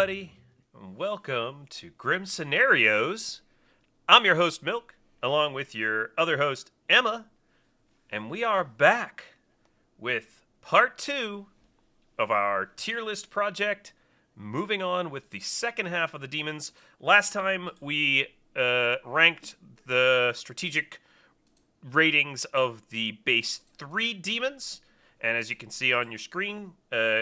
everybody. Welcome to Grim Scenarios. I'm your host, Milk, along with your other host, Emma, and we are back with part 2 of our tier list project, moving on with the second half of the demons. Last time we ranked the strategic ratings of the base 3 demons. And as you can see on your screen,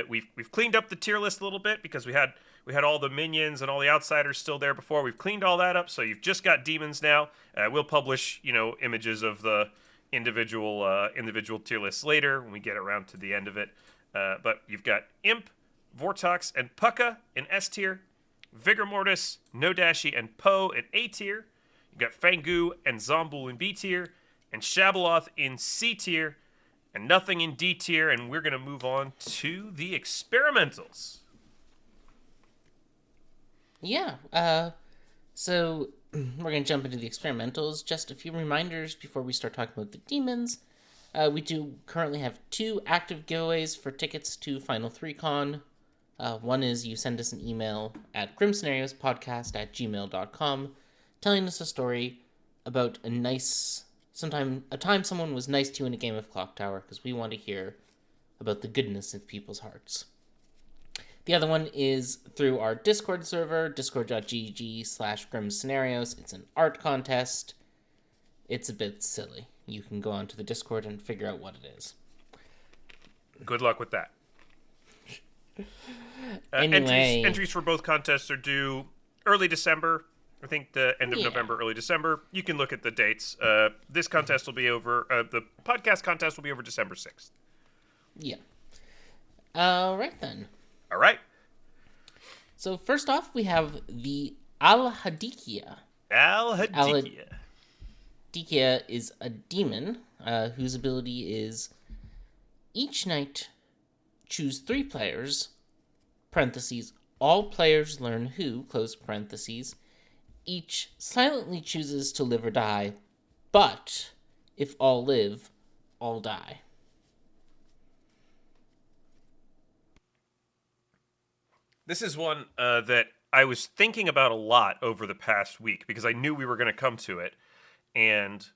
we've cleaned up the tier list a little bit because we had all the minions and all the outsiders still there before. We've cleaned all that up, so you've just got demons now. We'll publish, images of the individual tier lists later when we get around to the end of it. But you've got Imp, Vortox, and Pucka in S tier, Vigor Mortis, Nodashi, and Poe in A tier. You've got Fangu and Zomboul in B tier, and Shabaloth in C tier. And nothing in D tier, and we're going to move on to the experimentals. Yeah, so we're going to jump into the experimentals. Just a few reminders before we start talking about the demons. We do currently have 2 active giveaways for tickets to Final 3Con. One is you send us an email at grimscenariospodcast@gmail.com telling us a story about a time someone was nice to you in a game of Clocktower, because we want to hear about the goodness of people's hearts. The other one is through our Discord server, discord.gg/grimscenarios. It's an art contest. It's a bit silly. You can go onto the Discord and figure out what it is. Good luck with that. Anyway, entries for both contests are due early December. I think the end of November, early December. You can look at the dates. This contest will be over. The podcast contest will be over December 6th. Yeah. All right, then. All right. So first off, we have the Hadikhia. Hadikhia. Hadikhia is a demon whose ability is each night choose 3 players, parentheses, all players learn who, close parentheses, each silently chooses to live or die, but if all live, all die. This is one that I was thinking about a lot over the past week because I knew we were going to come to it. And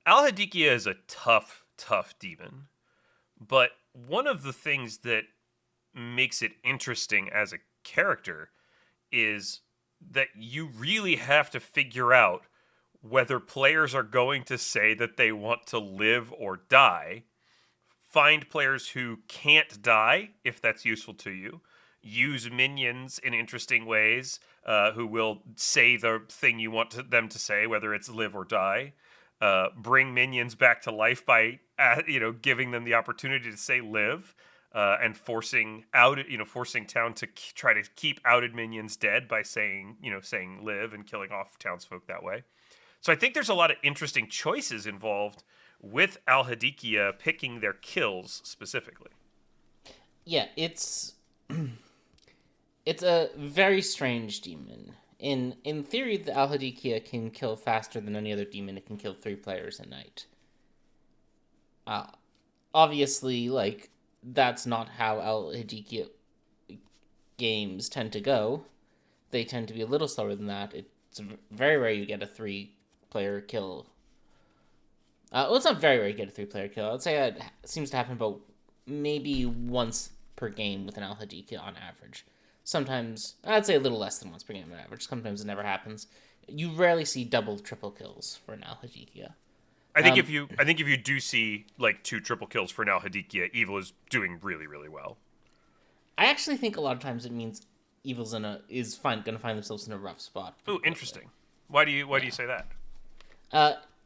Hadikhia is a tough demon. But one of the things that makes it interesting as a character is that you really have to figure out whether players are going to say that they want to live or die, find players who can't die, if that's useful to you, use minions in interesting ways, who will say the thing you want them to say, whether it's live or die, bring minions back to life by, giving them the opportunity to say live, and forcing town to try to keep outed minions dead by saying live and killing off townsfolk that way. So I think there's a lot of interesting choices involved with Hadikhia picking their kills specifically. Yeah, it's a very strange demon. In theory, the Hadikhia can kill faster than any other demon. It can kill 3 players a night. Obviously, that's not how Hadikhia games tend to go. They tend to be a little slower than that. It's very rare you get a 3-player kill. It's not very rare you get a 3-player kill. I'd say it seems to happen about maybe once per game with an Hadikhia on average. Sometimes, I'd say a little less than once per game on average. Sometimes it never happens. You rarely see double, triple kills for an Hadikhia. I think if you do see 2 triple kills for an Hadikhia, Evil is doing really, really well. I actually think a lot of times it means Evil's going to find themselves in a rough spot. Oh, interesting. Why do you say that?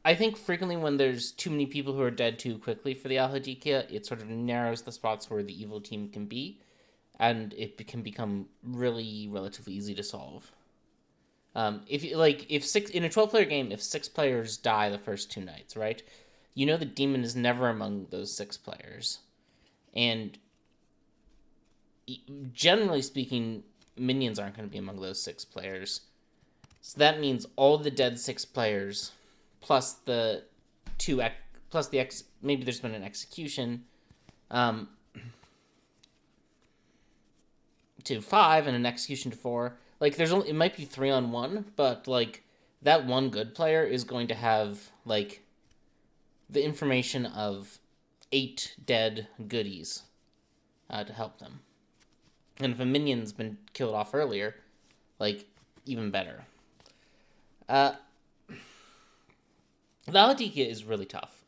I think frequently when there's too many people who are dead too quickly for the Hadikhia, it sort of narrows the spots where the Evil team can be, and it can become relatively easy to solve. If in a 12-player game, if 6 players die the first 2 nights, right? The demon is never among those 6 players, and generally speaking, minions aren't going to be among those 6 players. So that means all the dead 6 players, plus the maybe there's been an execution. to 5 and an execution to 4. Like, it might be 3-on-1, but, like, that one good player is going to have, like, the information of 8 dead goodies to help them. And if a minion's been killed off earlier, like, even better. The Hadikhia is really tough.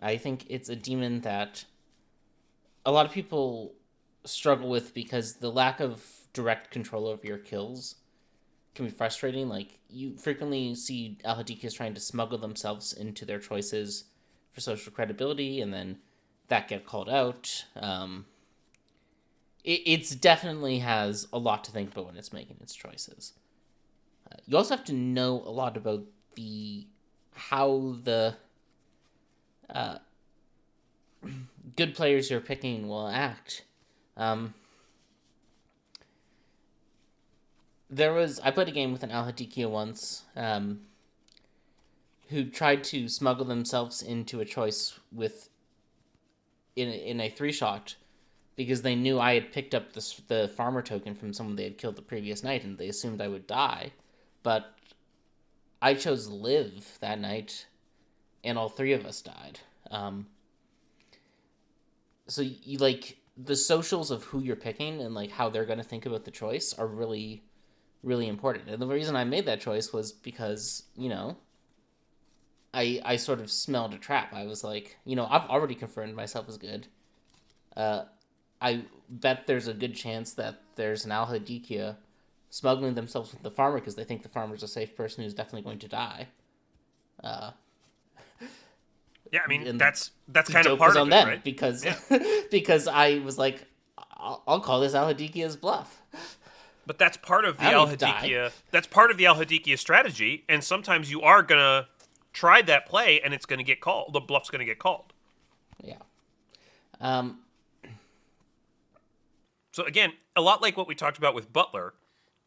I think it's a demon that a lot of people struggle with because the lack of direct control over your kills can be frustrating. Like, you frequently see Hadikhia trying to smuggle themselves into their choices for social credibility, and then that get called out. It's definitely has a lot to think about when it's making its choices. You also have to know a lot about how the good players you're picking will act. I played a game with an Hadikhia once, who tried to smuggle themselves into a choice in a 3-shot because they knew I had picked up the farmer token from someone they had killed the previous night, and they assumed I would die. But I chose live that night, and all 3 of us died. So you, like, the socials of who you're picking and, like, how they're going to think about the choice are really, really important. And the reason I made that choice was because, I sort of smelled a trap. I was like, I've already confirmed myself as good. I bet there's a good chance that there's an Hadikhia smuggling themselves with the farmer because they think the farmer's a safe person who's definitely going to die. Yeah, I mean, that's kind of part of it, them, right? Because because I was like, I'll call this Hadikia's bluff. But that's part of the Hadikhia. That's part of the Hadikhia strategy, and sometimes you are gonna try that play, and it's gonna get called. The bluff's gonna get called. Yeah. So again, a lot like what we talked about with Butler,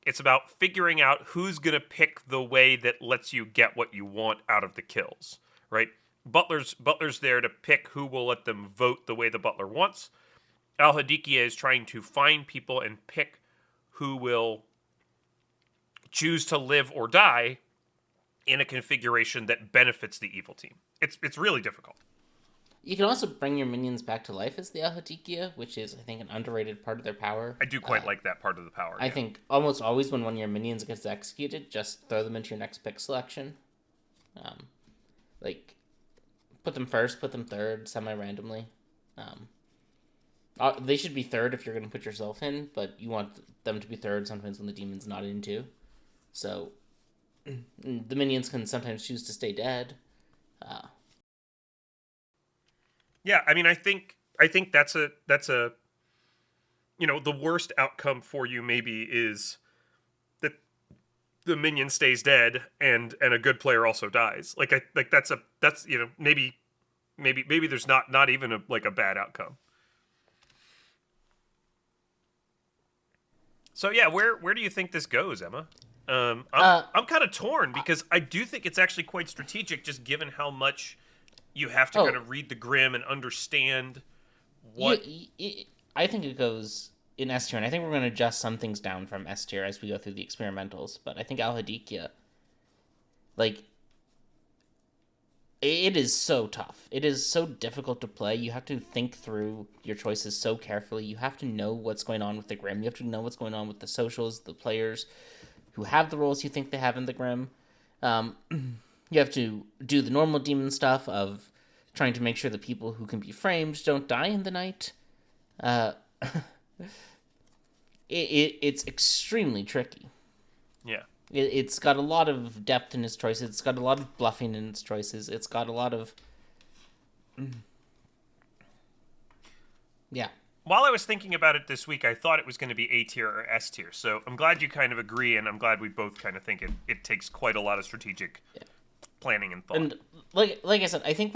it's about figuring out who's gonna pick the way that lets you get what you want out of the kills, right? Butler's there to pick who will let them vote the way the Butler wants. Hadikhia is trying to find people and pick who will choose to live or die in a configuration that benefits the evil team. It's really difficult. You can also bring your minions back to life as the Hadikhia, which is, I think, an underrated part of their power. I do quite like that part of the power. I think almost always when one of your minions gets executed, just throw them into your next pick selection. Like, put them first, put them third, semi-randomly. They should be third if you're going to put yourself in, but you want them to be third sometimes when the demon's not in too. So, the minions can sometimes choose to stay dead. Yeah, I mean, I think that's a the worst outcome for you maybe is that the minion stays dead and a good player also dies. That's maybe there's not even a bad outcome. So yeah, where do you think this goes, Emma? I'm kind of torn because I do think it's actually quite strategic, just given how much you have to kind of read the Grim and understand what. I think it goes in S tier, and I think we're going to adjust some things down from S tier as we go through the experimentals. But I think Hadikhia, it is so tough. It is so difficult to play. You have to think through your choices so carefully. You have to know what's going on with the Grim. You have to know what's going on with the socials, the players who have the roles you think they have in the Grim. You have to do the normal demon stuff of trying to make sure the people who can be framed don't die in the night. It's extremely tricky. Yeah. It's got a lot of depth in its choices. It's got a lot of bluffing in its choices. It's got a lot of... Yeah. While I was thinking about it this week, I thought it was going to be A tier or S tier. So I'm glad you kind of agree, and I'm glad we both kind of think it takes quite a lot of strategic planning and thought. And like I said, I think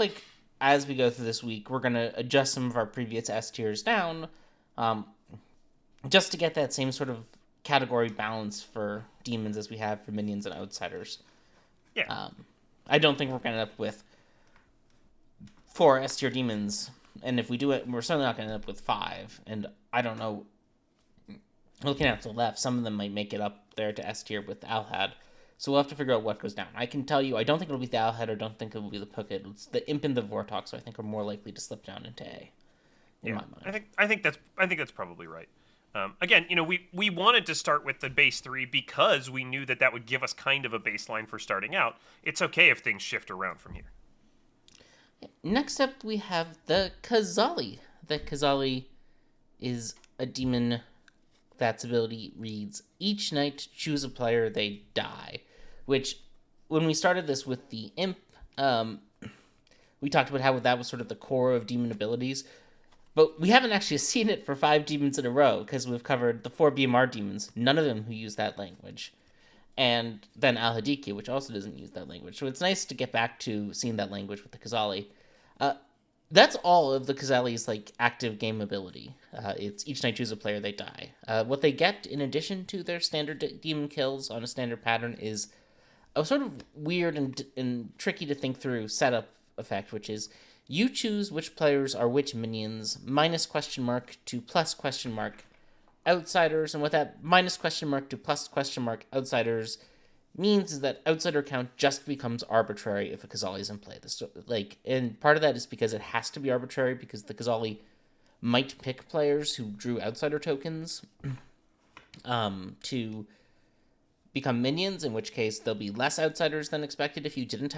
as we go through this week, we're going to adjust some of our previous S tiers down, just to get that same sort of category balance for demons as we have for minions and outsiders. Yeah. I don't think we're going to end up with 4 S tier demons, and if we do it, we're certainly not going to end up with 5. And I don't know looking out to the left, some of them might make it up there to S tier with Alhad. So we'll have to figure out what goes down. I can tell you, I don't think it'll be the Alhad, or don't think it'll be the Pukit. It's the Imp and the Vortox, I think, are more likely to slip down into A, in my mind. I think that's probably right. Again, we wanted to start with the base 3 because we knew that would give us kind of a baseline for starting out. It's okay if things shift around from here. Next up, we have the Kazali. The Kazali is a demon that's ability reads, each night choose a player, they die. Which, when we started this with the Imp, we talked about how that was sort of the core of demon abilities. But we haven't actually seen it for 5 demons in a row, because we've covered the 4 BMR demons, none of them who use that language. And then Hadikhia, which also doesn't use that language. So it's nice to get back to seeing that language with the Kazali. That's all of the Kazali's active game ability. It's each night choose a player, they die. What they get in addition to their standard demon kills on a standard pattern is a sort of weird and tricky to think through setup effect, which is you choose which players are which minions, minus question mark to plus question mark outsiders, and what that minus question mark to plus question mark outsiders means is that outsider count just becomes arbitrary if a Kazali is in play. And part of that is because it has to be arbitrary, because the Kazali might pick players who drew outsider tokens to become minions, in which case there'll be less outsiders than expected if you didn't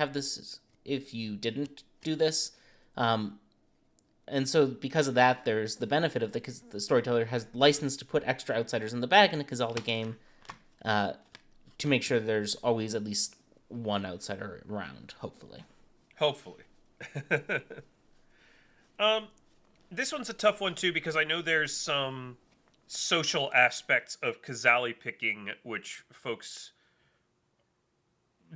do this. And so because of that, there's the benefit of the storyteller has license to put extra outsiders in the bag in a Kazali game, to make sure there's always at least one outsider around, hopefully. This one's a tough one, too, because I know there's some social aspects of Kazali picking which folks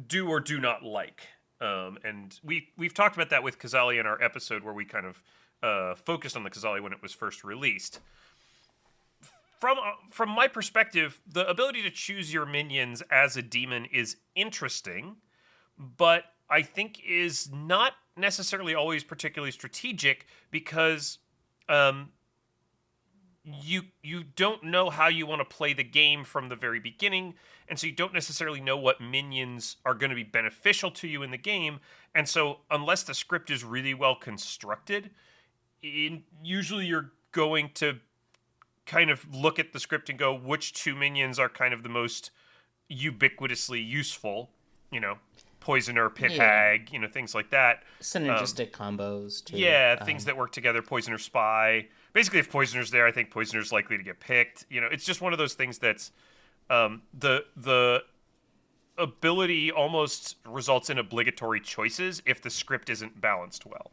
do or do not like. And we've talked about that with Kazali in our episode where we kind of focused on the Kazali when it was first released. From my perspective, the ability to choose your minions as a demon is interesting, but I think is not necessarily always particularly strategic, because you don't know how you want to play the game from the very beginning, and so you don't necessarily know what minions are going to be beneficial to you in the game, and so unless the script is really well constructed, usually you're going to kind of look at the script and go, which 2 minions are kind of the most ubiquitously useful, Poisoner, Pit Hag, things like that. Synergistic combos, too. Yeah, things that work together, Poisoner, Spy. Basically, if Poisoner's there, I think Poisoner's likely to get picked. It's just one of those things that's the ability almost results in obligatory choices if the script isn't balanced well.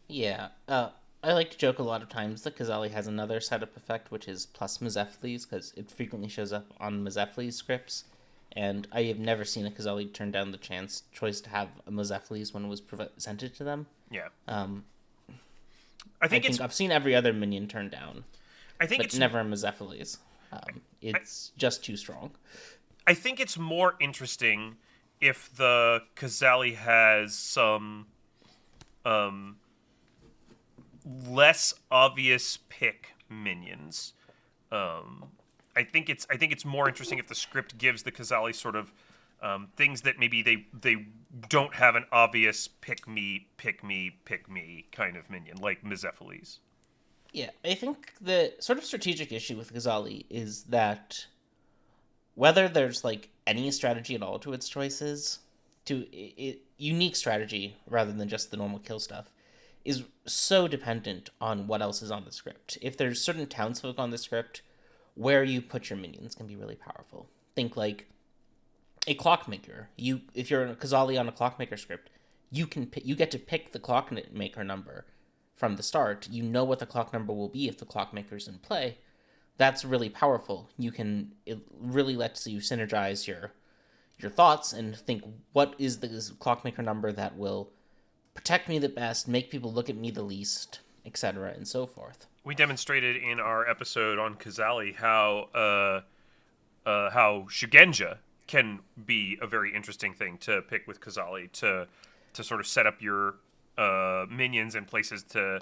Yeah, I like to joke a lot of times that Kazali has another setup effect, which is plus Mazephiles, because it frequently shows up on Mazephiles scripts, and I have never seen a Kazali turn down the choice to have a Mazephiles when it was presented to them. Yeah. I think I've seen every other minion turn down. I think it's never a Mazephiles. It's just too strong. I think it's more interesting if the Kazali has some less obvious pick minions. I think it's more interesting if the script gives the Kazali sort of things that maybe they don't have an obvious pick me kind of minion, like Mazephiles. Yeah, I think the sort of strategic issue with Kazali is that whether there's any strategy at all to its choices, unique strategy rather than just the normal kill stuff, is so dependent on what else is on the script. If there's certain townsfolk on the script, where you put your minions can be really powerful. Think like a clockmaker. If you're a Kazali on a clockmaker script, you get to pick the clockmaker number from the start. You know what the clock number will be if the clockmaker's in play. That's really powerful. It really lets you synergize your thoughts and think, what is the clockmaker number that will protect me the best, make people look at me the least, etc., and so forth. We demonstrated in our episode on Kazali how Shugenja can be a very interesting thing to pick with Kazali to sort of set up your minions in places to,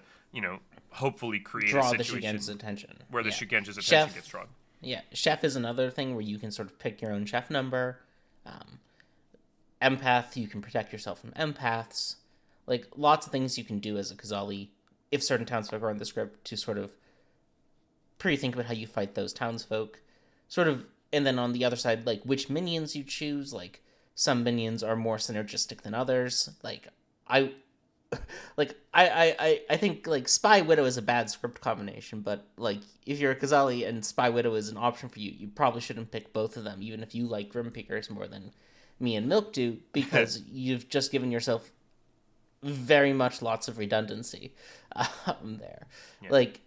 hopefully create draw a situation the Shugenja's attention. where the Shugenja's attention gets drawn. Yeah, chef is another thing where you can sort of pick your own chef number. Um, Empath, you can protect yourself from empaths. Like, lots of things you can do as a Kazali if certain townsfolk are in the script to sort of pre-think about how you fight those townsfolk. Sort of, and then on the other side, like, which minions you choose. Like, some minions are more synergistic than others. I I think like Spy Widow is a bad script combination, but like if you're a Kazali and Spy Widow is an option for you, you probably shouldn't pick both of them, even if you like Grim Pickers more than me and Milk do, because you've just given yourself very much lots of redundancy there. Yeah. Like,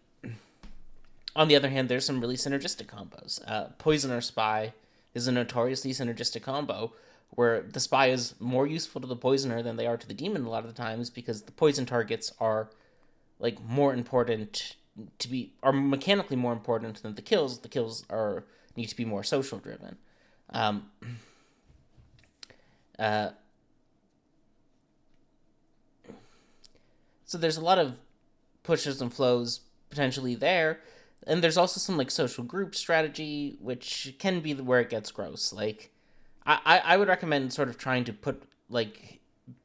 on the other hand, there's some really synergistic combos. Poisoner Spy is a notoriously synergistic combo, where the spy is more useful to the poisoner than they are to the demon a lot of the times, because the poison targets are like more important are mechanically more important than the kills. The kills need to be more social driven. So there's a lot of pushes and flows potentially there, and there's also some like social group strategy, which can be where it gets gross. Like, I would recommend sort of trying to put, like,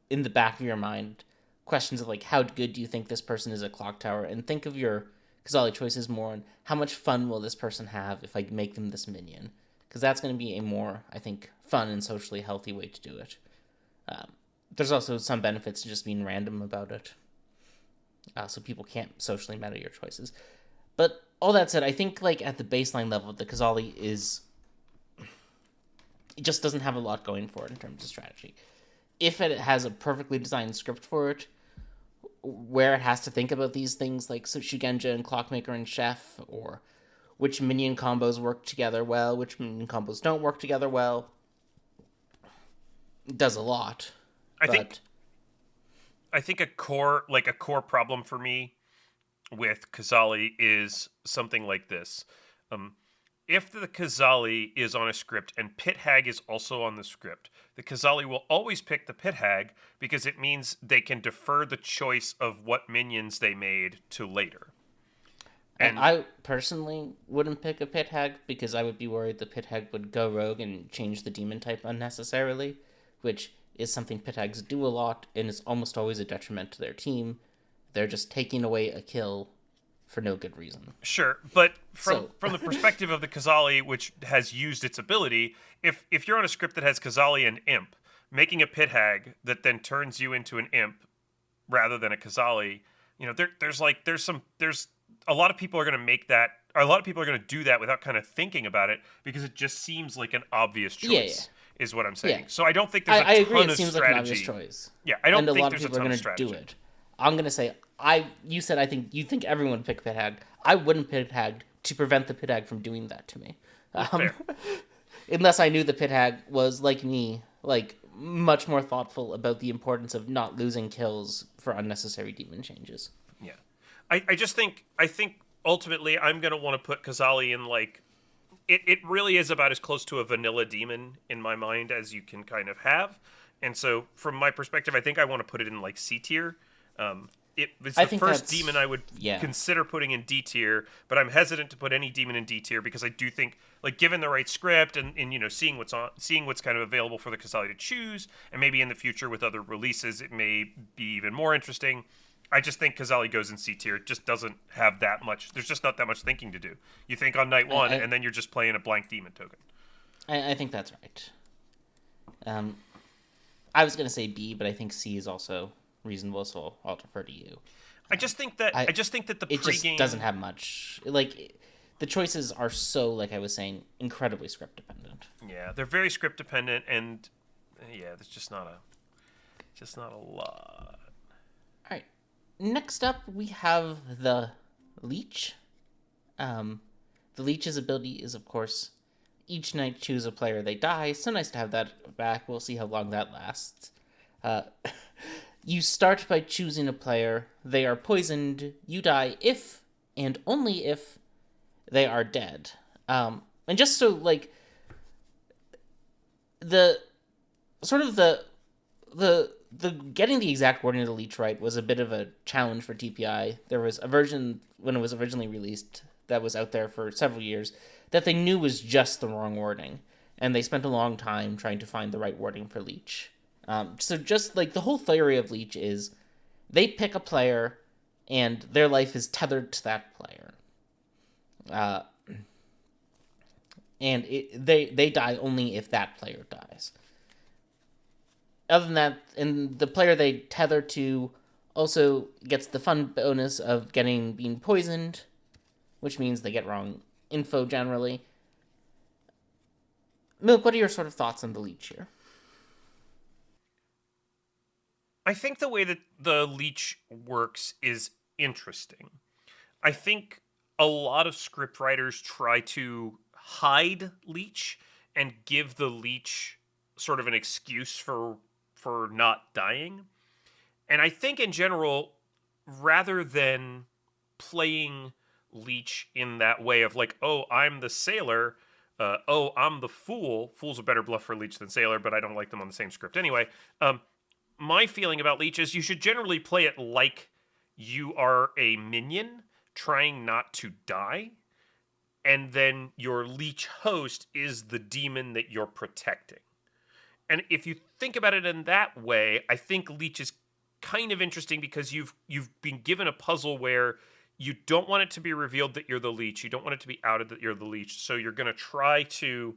in the back of your mind questions of, like, how good do you think this person is at Clocktower, and think of your Kazali choices more on how much fun will this person have if I make them this minion. Because that's going to be a more, I think, fun and socially healthy way to do it. There's also some benefits to just being random about it. So people can't socially meta your choices. But all that said, I think, like, at the baseline level, the Kazali is... it just doesn't have a lot going for it in terms of strategy. If it has a perfectly designed script for it, where it has to think about these things like Shugenja and Clockmaker and Chef, or which minion combos work together well, which minion combos don't work together well, it does a lot. I think a core problem for me with Kazali is something like this. If the Kazali is on a script and Pit Hag is also on the script, the Kazali will always pick the Pit Hag because it means they can defer the choice of what minions they made to later. And I personally wouldn't pick a Pit Hag because I would be worried the Pit Hag would go rogue and change the demon type unnecessarily, which is something Pit Hags do a lot and is almost always a detriment to their team. They're just taking away a kill for no good reason. Sure, but from the perspective of the Kazali, which has used its ability, if you're on a script that has Kazali and Imp, making a Pit Hag that then turns you into an Imp rather than a Kazali, you know, there's a lot of people are going to make that, or a lot of people are going to do that without kind of thinking about it because it just seems like an obvious choice. Yeah. Is what I'm saying. Yeah. So I don't think there's a ton of strategy. I agree, it seems like an obvious choice. Yeah, I don't think there's a ton of strategy. And a lot of people are going to do it. I'm going to say, you said I think you think everyone would pick Pit Hag. I wouldn't Pit Hag to prevent the Pit Hag from doing that to me. Unless I knew the Pit Hag was, like me, like, much more thoughtful about the importance of not losing kills for unnecessary demon changes. Yeah. I think ultimately I'm going to want to put Kazali in, like, it really is about as close to a vanilla demon in my mind as you can kind of have. And so from my perspective, I think I want to put it in, like, C tier. It's the first demon I would consider putting in D tier, but I'm hesitant to put any demon in D tier because I do think, like, given the right script and you know, seeing what's kind of available for the Kazali to choose, and maybe in the future with other releases it may be even more interesting. I just think Kazali goes in C tier. It just doesn't have that much. There's just not that much thinking to do. You think on night one, and then you're just playing a blank demon token. I think that's right. I was going to say B, but I think C is also reasonable, so I'll defer to you. I just think that the pregame... It just doesn't have much. Like, the choices are so, like I was saying, incredibly script dependent. Yeah, they're very script dependent, and yeah, there's just not a lot. All right. Next up, we have the Lleech. The Leech's ability is, of course, each night choose a player, they die. So nice to have that back. We'll see how long that lasts. You start by choosing a player. They are poisoned. You die if and only if they are dead. And just so, like, the getting the exact wording of the Lleech right was a bit of a challenge for TPI. There was a version when it was originally released that was out there for several years that they knew was just the wrong wording, and they spent a long time trying to find the right wording for Lleech. So just like the whole theory of Lleech is they pick a player and their life is tethered to that player. And they die only if that player dies. Other than that, and the player they tether to also gets the fun bonus of being poisoned, which means they get wrong info generally. Milk, what are your sort of thoughts on the Lleech here? I think the way that the Lleech works is interesting. I think a lot of scriptwriters try to hide Lleech and give the Lleech sort of an excuse for not dying. And I think in general, rather than playing Lleech in that way of like, oh, I'm the sailor, oh, I'm the fool. Fool's a better bluff for Lleech than sailor, but I don't like them on the same script anyway. My feeling about Lleech is you should generally play it like you are a minion trying not to die, and then your Lleech host is the demon that you're protecting. And if you think about it in that way, I think Lleech is kind of interesting because you've been given a puzzle where you don't want it to be revealed that you're the Lleech. You don't want it to be outed that you're the Lleech. So you're going to try to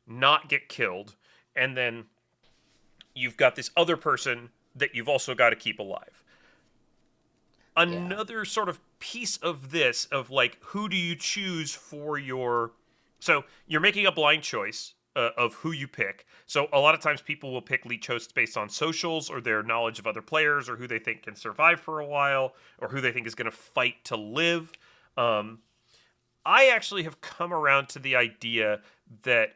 not get killed. And then you've got this other person that you've also got to keep alive. Another sort of piece of this, of like, who do you choose for your... So you're making a blind choice of who you pick. So a lot of times people will pick Lleech hosts based on socials or their knowledge of other players or who they think can survive for a while or who they think is going to fight to live. I actually have come around to the idea that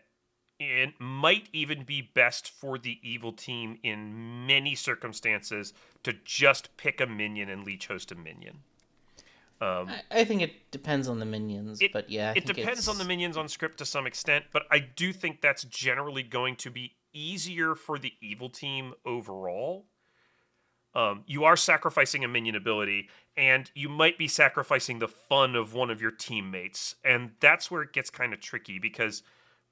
it might even be best for the evil team in many circumstances to just pick a minion and Lleech host a minion. I think it depends on the minions, but yeah. It depends on the minions on script to some extent, but I do think that's generally going to be easier for the evil team overall. You are sacrificing a minion ability, and you might be sacrificing the fun of one of your teammates, and that's where it gets kind of tricky, because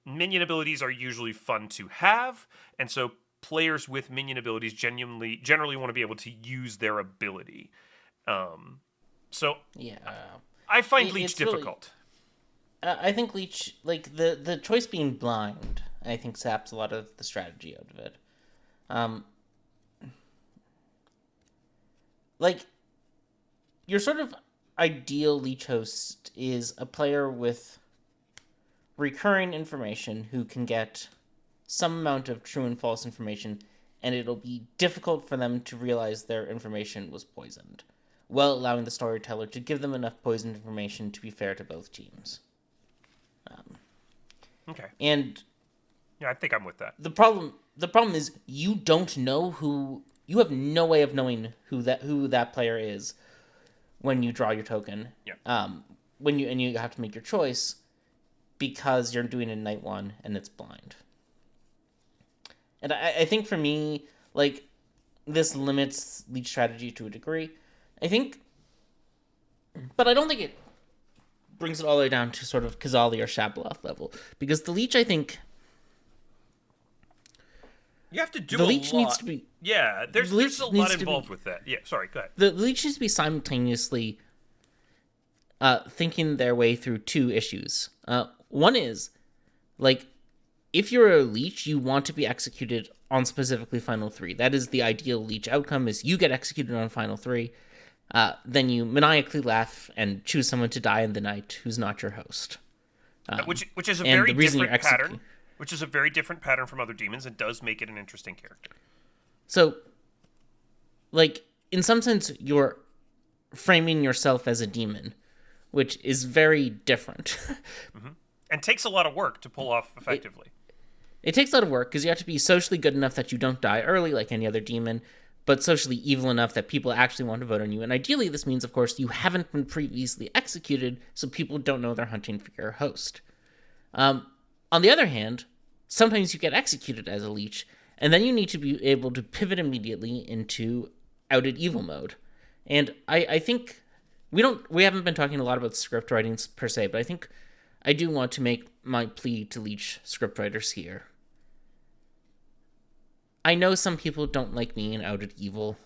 minion abilities are usually fun to have, and so players with minion abilities generally want to be able to use their ability. So yeah, I find Lleech difficult. Really, I think Lleech, like the choice being blind, I think saps a lot of the strategy out of it. Like your sort of ideal Lleech host is a player with recurring information who can get some amount of true and false information, and it'll be difficult for them to realize their information was poisoned, while allowing the storyteller to give them enough poisoned information to be fair to both teams. Okay. And yeah, I think I'm with that. The problem is you don't know you have no way of knowing who that player is when you draw your token. Yeah. When you have to make your choice because you're doing it in night one and it's blind. And I think for me, like, this limits Lleech strategy to a degree. I think, but I don't think it brings it all the way down to sort of Kazali or Shabaloth level, because the Lleech, I think, you have to do the a Lleech lot. Needs to be. Yeah, there's a lot involved with that. Yeah, sorry, go ahead. The Lleech needs to be simultaneously thinking their way through two issues. One is, like, if you're a Lleech, you want to be executed on specifically Final 3. That is the ideal Lleech outcome, is you get executed on Final 3. Then you maniacally laugh and choose someone to die in the night who's not your host. Which is a very different pattern. Which is a very different pattern from other demons and does make it an interesting character. So, like, in some sense, you're framing yourself as a demon, which is very different. Mm-hmm. And takes a lot of work to pull off effectively. It takes a lot of work because you have to be socially good enough that you don't die early like any other demon, but socially evil enough that people actually want to vote on you. And ideally, this means, of course, you haven't been previously executed, so people don't know they're hunting for your host. On the other hand, sometimes you get executed as a Lleech, and then you need to be able to pivot immediately into outed evil mode. And I think We haven't been talking a lot about script writing per se, but I think I do want to make my plea to Lleech scriptwriters here. I know some people don't like me in Outed Evil.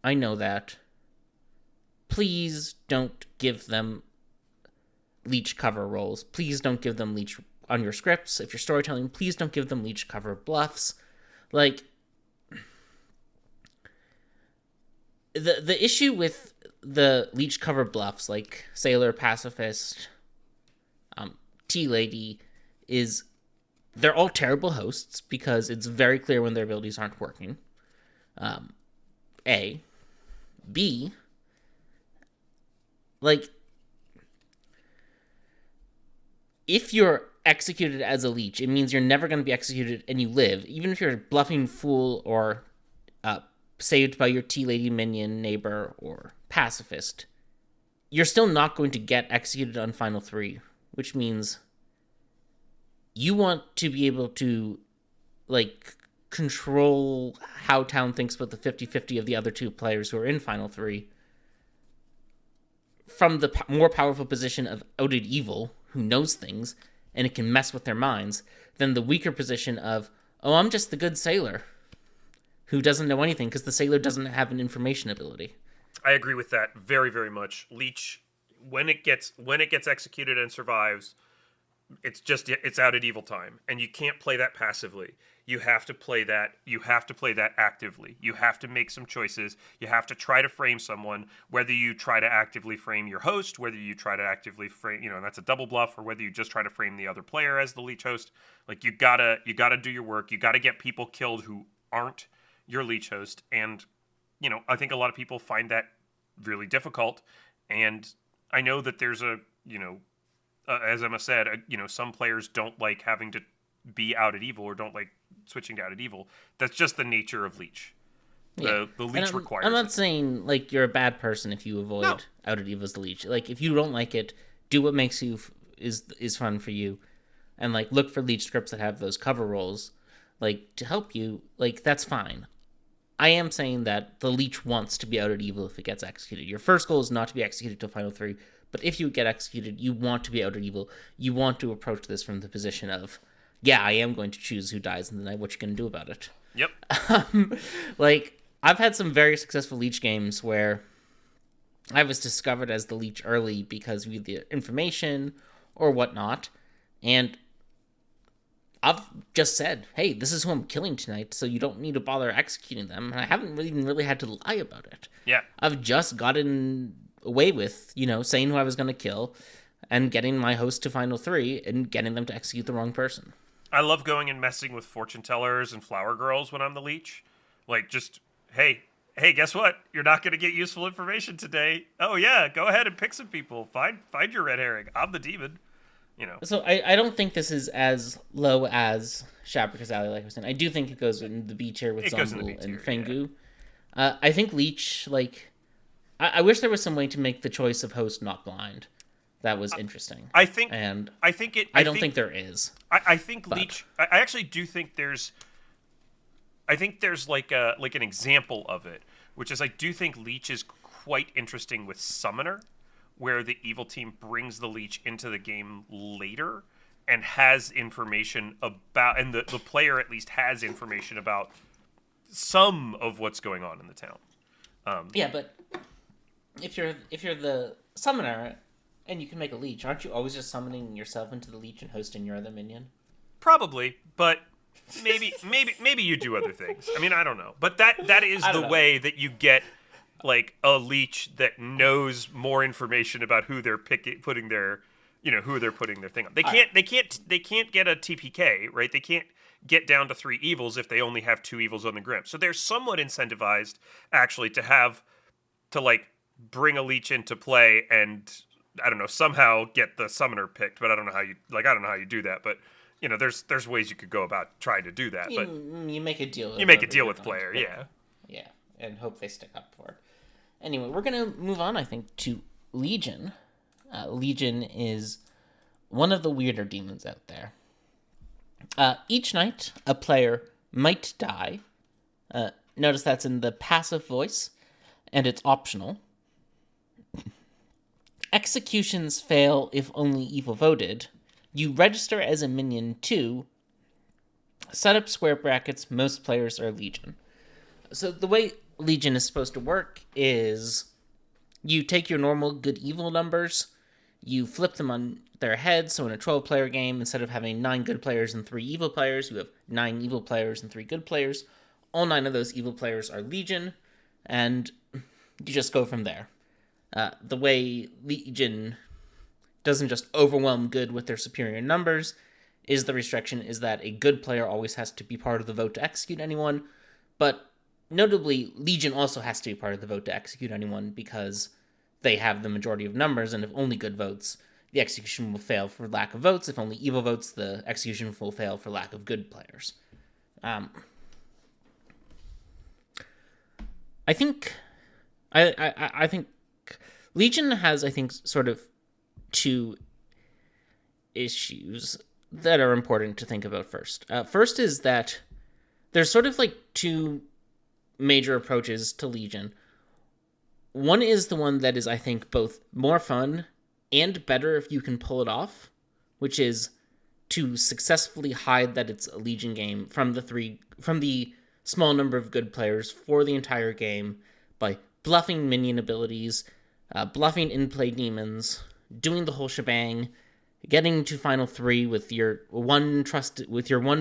I know that. Please don't give them Lleech cover roles. Please don't give them Lleech on your scripts. If you're storytelling, please don't give them Lleech cover bluffs. Like, the issue with the Lleech cover bluffs, like Sailor, Pacifist, Tea Lady, is they're all terrible hosts because it's very clear when their abilities aren't working. A. B. Like, if you're executed as a Lleech, it means you're never going to be executed and you live. Even if you're bluffing Fool or saved by your Tea Lady minion, neighbor, or Pacifist, you're still not going to get executed on Final 3, which means you want to be able to, like, control how town thinks about the 50-50 of the other two players who are in Final 3 from the more powerful position of Outed Evil, who knows things, and it can mess with their minds, than the weaker position of, oh, I'm just the good sailor, who doesn't know anything because the sailor doesn't have an information ability. I agree with that very, very much. Lleech, when it gets executed and survives, it's Outed Evil time, and you can't play that passively. You have to play that. You have to play that actively. You have to make some choices. You have to try to frame someone. Whether you try to actively frame your host, whether you try to actively frame, and that's a double bluff, or whether you just try to frame the other player as the Lleech host. Like, you gotta do your work. You gotta get people killed who aren't your Lleech host, and I think a lot of people find that really difficult. And I know that there's as Emma said, some players don't like having to be Outed Evil or don't like switching to Outed Evil. That's just the nature of Lleech. The Lleech requires. I'm not saying like you're a bad person if you avoid Outed Evil as the Lleech. Like, if you don't like it, do what makes you is fun for you, and like look for Lleech scripts that have those cover roles, like to help you. Like, that's fine. I am saying that the Lleech wants to be Outed Evil if it gets executed. Your first goal is not to be executed till Final 3, but if you get executed, you want to be Outed Evil. You want to approach this from the position of, yeah, I am going to choose who dies in the night. What you going to do about it? Yep. Like, I've had some very successful Lleech games where I was discovered as the Lleech early because we had the information or whatnot, and I've just said, hey, this is who I'm killing tonight, so you don't need to bother executing them. And I haven't really had to lie about it. Yeah. I've just gotten away with, saying who I was going to kill and getting my host to Final 3 and getting them to execute the wrong person. I love going and messing with fortune tellers and flower girls when I'm the Lleech. Like, just, hey, guess what? You're not going to get useful information today. Oh, yeah, go ahead and pick some people. Find your red herring. I'm the demon. So I don't think this is as low as Shabra Kazali, like I was saying. I do think it goes in the B tier with Zombul and Fengu. Yeah. I think Lleech, like, I wish there was some way to make the choice of host not blind. That was interesting. I don't think there is. I think Lleech. I actually do think there's. I think there's like an example of it, which is I do think Lleech is quite interesting with Summoner, where the evil team brings the Lleech into the game later and has information about, and the player at least has information about some of what's going on in the town. Yeah, but if you're the summoner and you can make a Lleech, aren't you always just summoning yourself into the Lleech and hosting your other minion? Probably, but maybe you do other things. I mean, I don't know, but that is the way that you get like a Lleech that knows more information about who they're putting their thing on. They can't get a TPK, right? They can't get down to 3 evils if they only have 2 evils on the Grim. So they're somewhat incentivized actually to like bring a Lleech into play and, I don't know, somehow get the summoner picked, but I don't know how you do that, but there's ways you could go about trying to do that. But you make a deal. You make a deal with the player, yeah. Yeah, and hope they stick up for it. Anyway, we're going to move on, I think, to Legion. Legion is one of the weirder demons out there. Each night, a player might die. Notice that's in the passive voice, and it's optional. executions fail if only evil voted. You register as a minion too. Set up square brackets, most players are Legion. So the way Legion is supposed to work is you take your normal good evil numbers, you flip them on their heads. So in a 12-player game, instead of having 9 good players and 3 evil players, you have 9 evil players and 3 good players. All 9 of those evil players are Legion, and you just go from there. The way Legion doesn't just overwhelm good with their superior numbers is the restriction is that a good player always has to be part of the vote to execute anyone, but notably, Legion also has to be part of the vote to execute anyone because they have the majority of numbers, and if only good votes, the execution will fail for lack of votes. If only evil votes, the execution will fail for lack of good players. I think Legion has, I think, sort of 2 issues that are important to think about first. First is that there's sort of like 2 major approaches to Legion. One is the one that is, I think, both more fun and better if you can pull it off, which is to successfully hide that it's a Legion game from the small number of good players for the entire game by bluffing minion abilities, bluffing in-play demons, doing the whole shebang, getting to final 3 with your one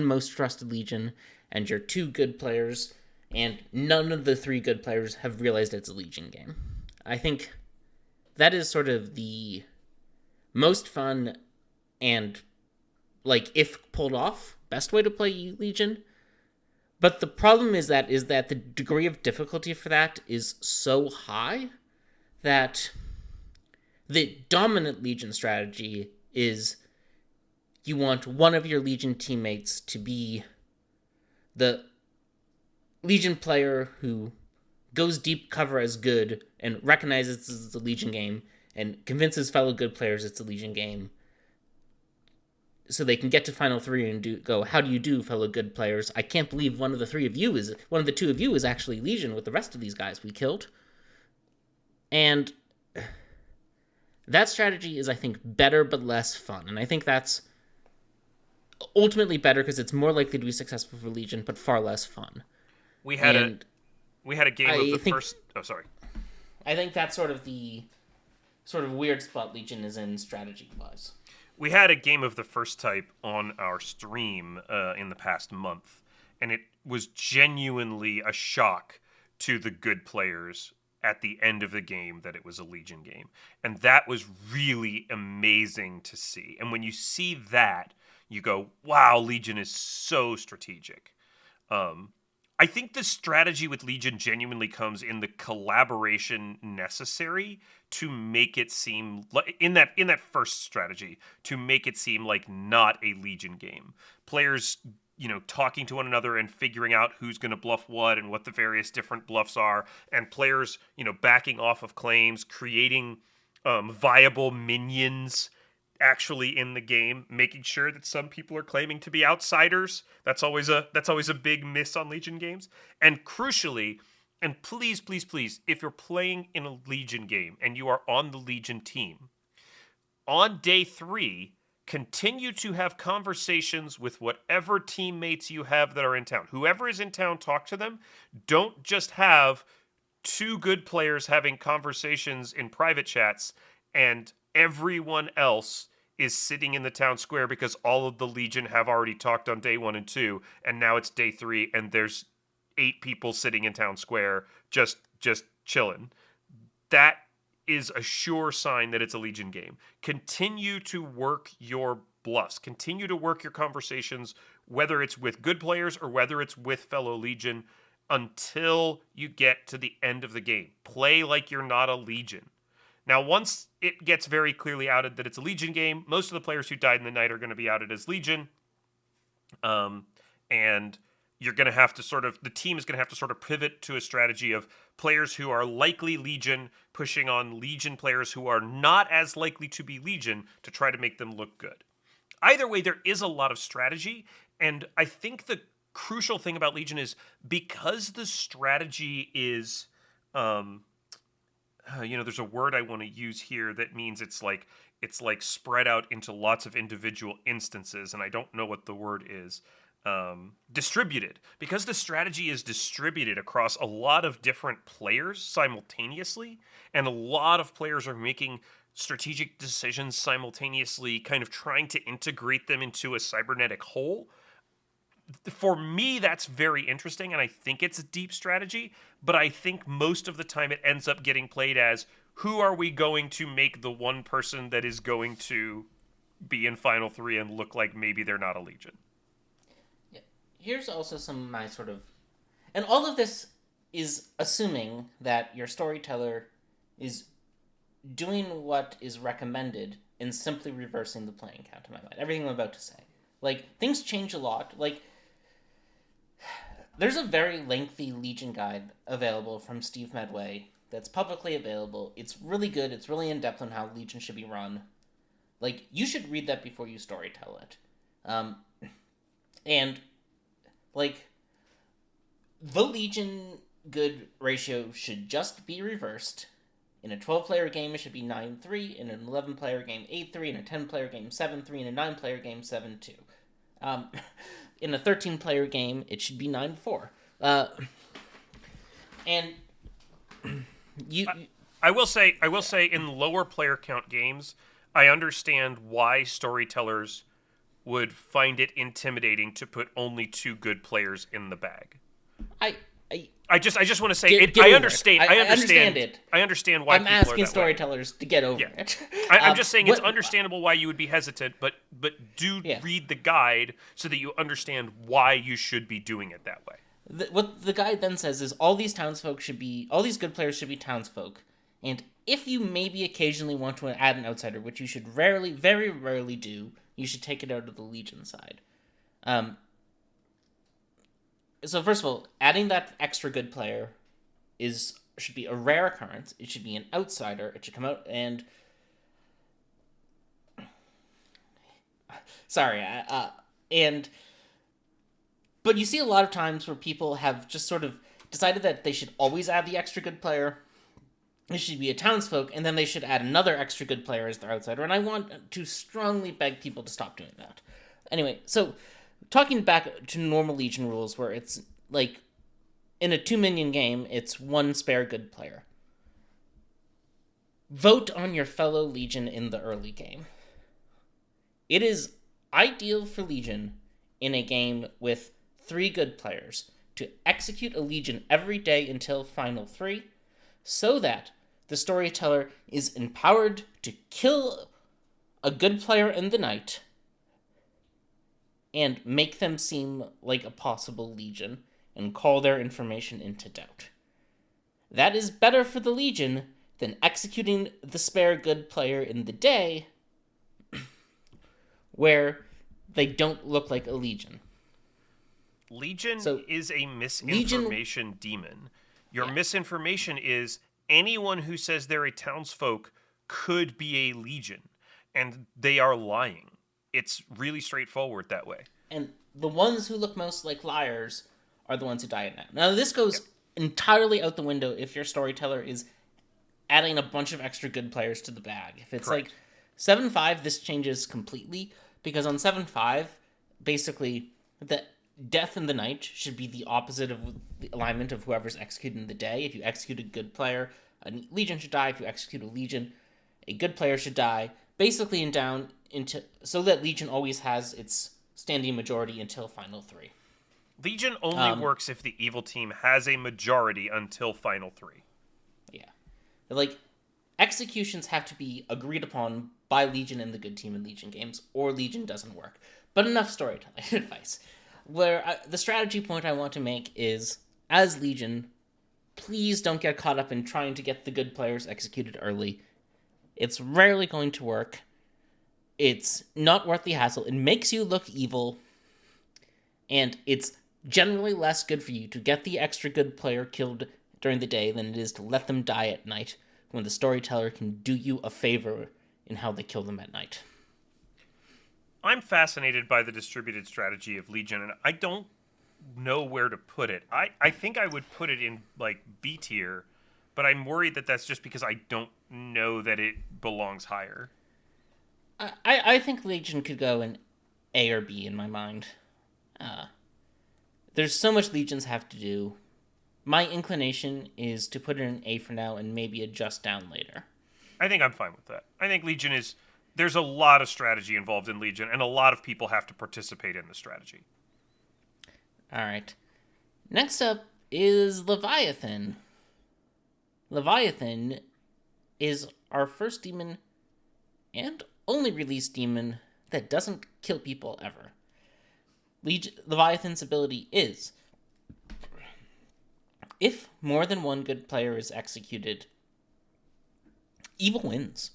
most trusted Legion and your 2 good players, and none of the 3 good players have realized it's a Legion game. I think that is sort of the most fun and, like, if pulled off, best way to play Legion. But the problem is that the degree of difficulty for that is so high that the dominant Legion strategy is you want one of your Legion teammates to be the Legion player who goes deep cover as good and recognizes this is a Legion game and convinces fellow good players it's a Legion game so they can get to final 3 and go, how do you do, fellow good players? I can't believe one of the 2 of you is actually Legion with the rest of these guys we killed. And that strategy is, I think, better but less fun. And I think that's ultimately better because it's more likely to be successful for Legion, but far less fun. We had a game of the first... Oh, sorry. I think that's sort of the weird spot Legion is in strategy-wise. We had a game of the first type on our stream in the past month, and it was genuinely a shock to the good players at the end of the game that it was a Legion game. And that was really amazing to see. And when you see that, you go, wow, Legion is so strategic. I think the strategy with Legion genuinely comes in the collaboration necessary to make it seem like in that first strategy to make it seem like not a Legion game. Players, talking to one another and figuring out who's going to bluff what and what the various different bluffs are, and players, backing off of claims, creating viable minions actually in the game, making sure that some people are claiming to be outsiders. That's always a big miss on Legion games. And crucially, and please, if you're playing in a Legion game and you are on the Legion team, on day 3, continue to have conversations with whatever teammates you have that are in town. Whoever is in town, talk to them. Don't just have 2 good players having conversations in private chats and everyone else is sitting in the town square because all of the Legion have already talked on day 1 and 2, and now it's day 3 and there's 8 people sitting in town square just chilling. That is a sure sign that it's a Legion game. Continue to work your bluffs. Continue to work your conversations, whether it's with good players or whether it's with fellow Legion, until you get to the end of the game. Play like you're not a Legion. Now, once it gets very clearly outed that it's a Legion game, most of the players who died in the night are going to be outed as Legion. And you're going to have to the team is going to have to sort of pivot to a strategy of players who are likely Legion pushing on Legion players who are not as likely to be Legion to try to make them look good. Either way, there is a lot of strategy, and I think the crucial thing about Legion is because the strategy is there's a word I want to use here that means it's like spread out into lots of individual instances, and I don't know what the word is. Distributed, because the strategy is distributed across a lot of different players simultaneously, and a lot of players are making strategic decisions simultaneously, kind of trying to integrate them into a cybernetic whole. For me, that's very interesting, and I think it's a deep strategy, but I think most of the time it ends up getting played as, who are we going to make the one person that is going to be in Final 3 and look like maybe they're not a Legion? Yeah. Here's also some of my sort of... And all of this is assuming that your storyteller is doing what is recommended and simply reversing the playing count, in my mind. Everything I'm about to say. Like, things change a lot. Like, there's a very lengthy Legion guide available from Steve Medway that's publicly available. It's really good. It's really in-depth on how Legion should be run. Like, you should read that before you storytell it. And, like, the Legion good ratio should just be reversed. In a 12-player game, it should be 9-3. In an 11-player game, 8-3. In a 10-player game, 7-3. In a 9-player game, 7-2. In a 13-player game, it should be 9-4. And I will say in lower player count games, I understand why storytellers would find it intimidating to put only 2 good players in the bag. I just want to say I understand. I understand it. I understand why I'm people asking are that storytellers to get over it. I'm just saying it's understandable why you would be hesitant, but read the guide so that you understand why you should be doing it that way. What the guide then says is all these good players should be townsfolk, and if you maybe occasionally want to add an outsider, which you should very rarely do, you should take it out of the Legion side. So first of all, adding that extra good player should be a rare occurrence. It should be an outsider. It should come out and... Sorry, but you see a lot of times where people have just sort of decided that they should always add the extra good player. It should be a townsfolk, and then they should add another extra good player as their outsider, and I want to strongly beg people to stop doing that. Anyway, so... Talking back to normal Legion rules, where it's, like, in a 2-minion game, it's 1 spare good player. Vote on your fellow Legion in the early game. It is ideal for Legion in a game with 3 good players to execute a Legion every day until Final 3, so that the storyteller is empowered to kill a good player in the night and make them seem like a possible Legion, and call their information into doubt. That is better for the Legion than executing the spare good player in the day, where they don't look like a Legion. Legion is a misinformation demon. Your misinformation is anyone who says they're a townsfolk could be a Legion, and they are lying. It's really straightforward that way. And the ones who look most like liars are the ones who die at night. Now, this goes entirely out the window if your storyteller is adding a bunch of extra good players to the bag. If it's Correct. like 7-5, this changes completely, because on 7-5, basically, the death in the night should be the opposite of the alignment of whoever's executed in the day. If you execute a good player, a Legion should die. If you execute a Legion, a good player should die. Basically, so that Legion always has its standing majority until Final 3. Legion only works if the evil team has a majority until Final 3. Yeah. Like, executions have to be agreed upon by Legion and the good team in Legion games, or Legion doesn't work. But enough storytelling advice. The strategy point I want to make is, as Legion, please don't get caught up in trying to get the good players executed early. It's rarely going to work. It's not worth the hassle. It makes you look evil. And it's generally less good for you to get the extra good player killed during the day than it is to let them die at night, when the storyteller can do you a favor in how they kill them at night. I'm fascinated by the distributed strategy of Legion, and I don't know where to put it. I think I would put it in, like, B tier, but I'm worried that that's just because I don't know that it belongs higher. I think Legion could go in A or B in my mind. Uh, there's so much Legions have to do. My inclination is to put it in A for now and maybe adjust down later. I think I'm fine with that. I think Legion is. There's a lot of strategy involved in Legion, and a lot of people have to participate in the strategy. All right. Next up is Leviathan. Leviathan is our first demon and only released demon that doesn't kill people ever. Leviathan's ability is if more than one good player is executed, evil wins.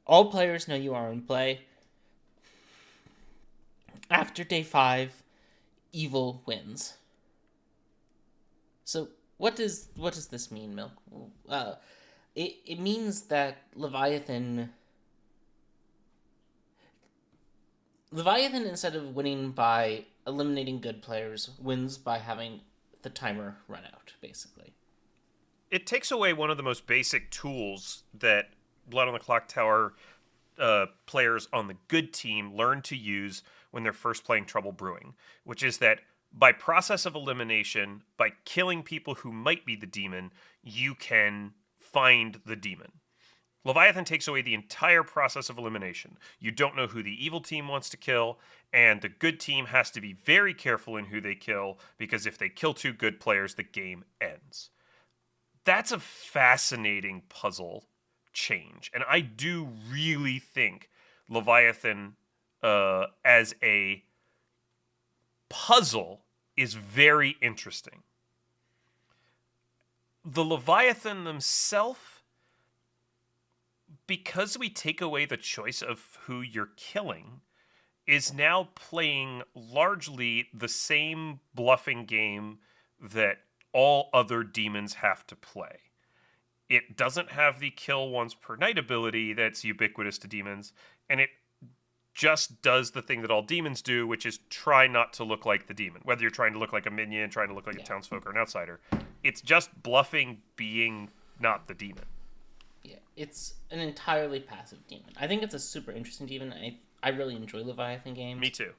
All players know you are in play. After day 5, evil wins. So what does this mean, Milk? It means that Leviathan, instead of winning by eliminating good players, wins by having the timer run out, basically. It takes away one of the most basic tools that Blood on the Clocktower players on the good team learn to use when they're first playing Trouble Brewing, which is that by process of elimination, by killing people who might be the demon, you can find the demon. Leviathan takes away the entire process of elimination. You don't know who the evil team wants to kill, and the good team has to be very careful in who they kill, because if they kill 2 good players, the game ends. That's a fascinating puzzle change, and I do really think Leviathan as a puzzle is very interesting. The Leviathan themselves, because we take away the choice of who you're killing, is now playing largely the same bluffing game that all other demons have to play. It doesn't have the kill once per night ability that's ubiquitous to demons, and it just does the thing that all demons do, which is try not to look like the demon. Whether you're trying to look like a minion, trying to look like a townsfolk or an outsider, it's just bluffing being not the demon. Yeah, it's an entirely passive demon. I think it's a super interesting demon. I really enjoy Leviathan games. Me too.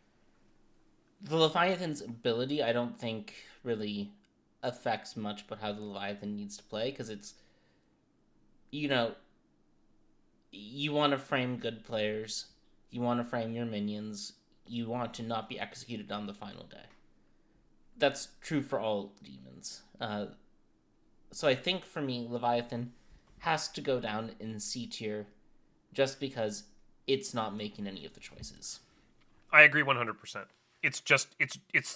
The Leviathan's ability, I don't think, really affects much but how the Leviathan needs to play, because it's, you know, you want to frame good players, you want to frame your minions, you want to not be executed on the final day. That's true for all demons. So I think for me, Leviathan has to go down in C tier just because it's not making any of the choices. I agree 100%. It's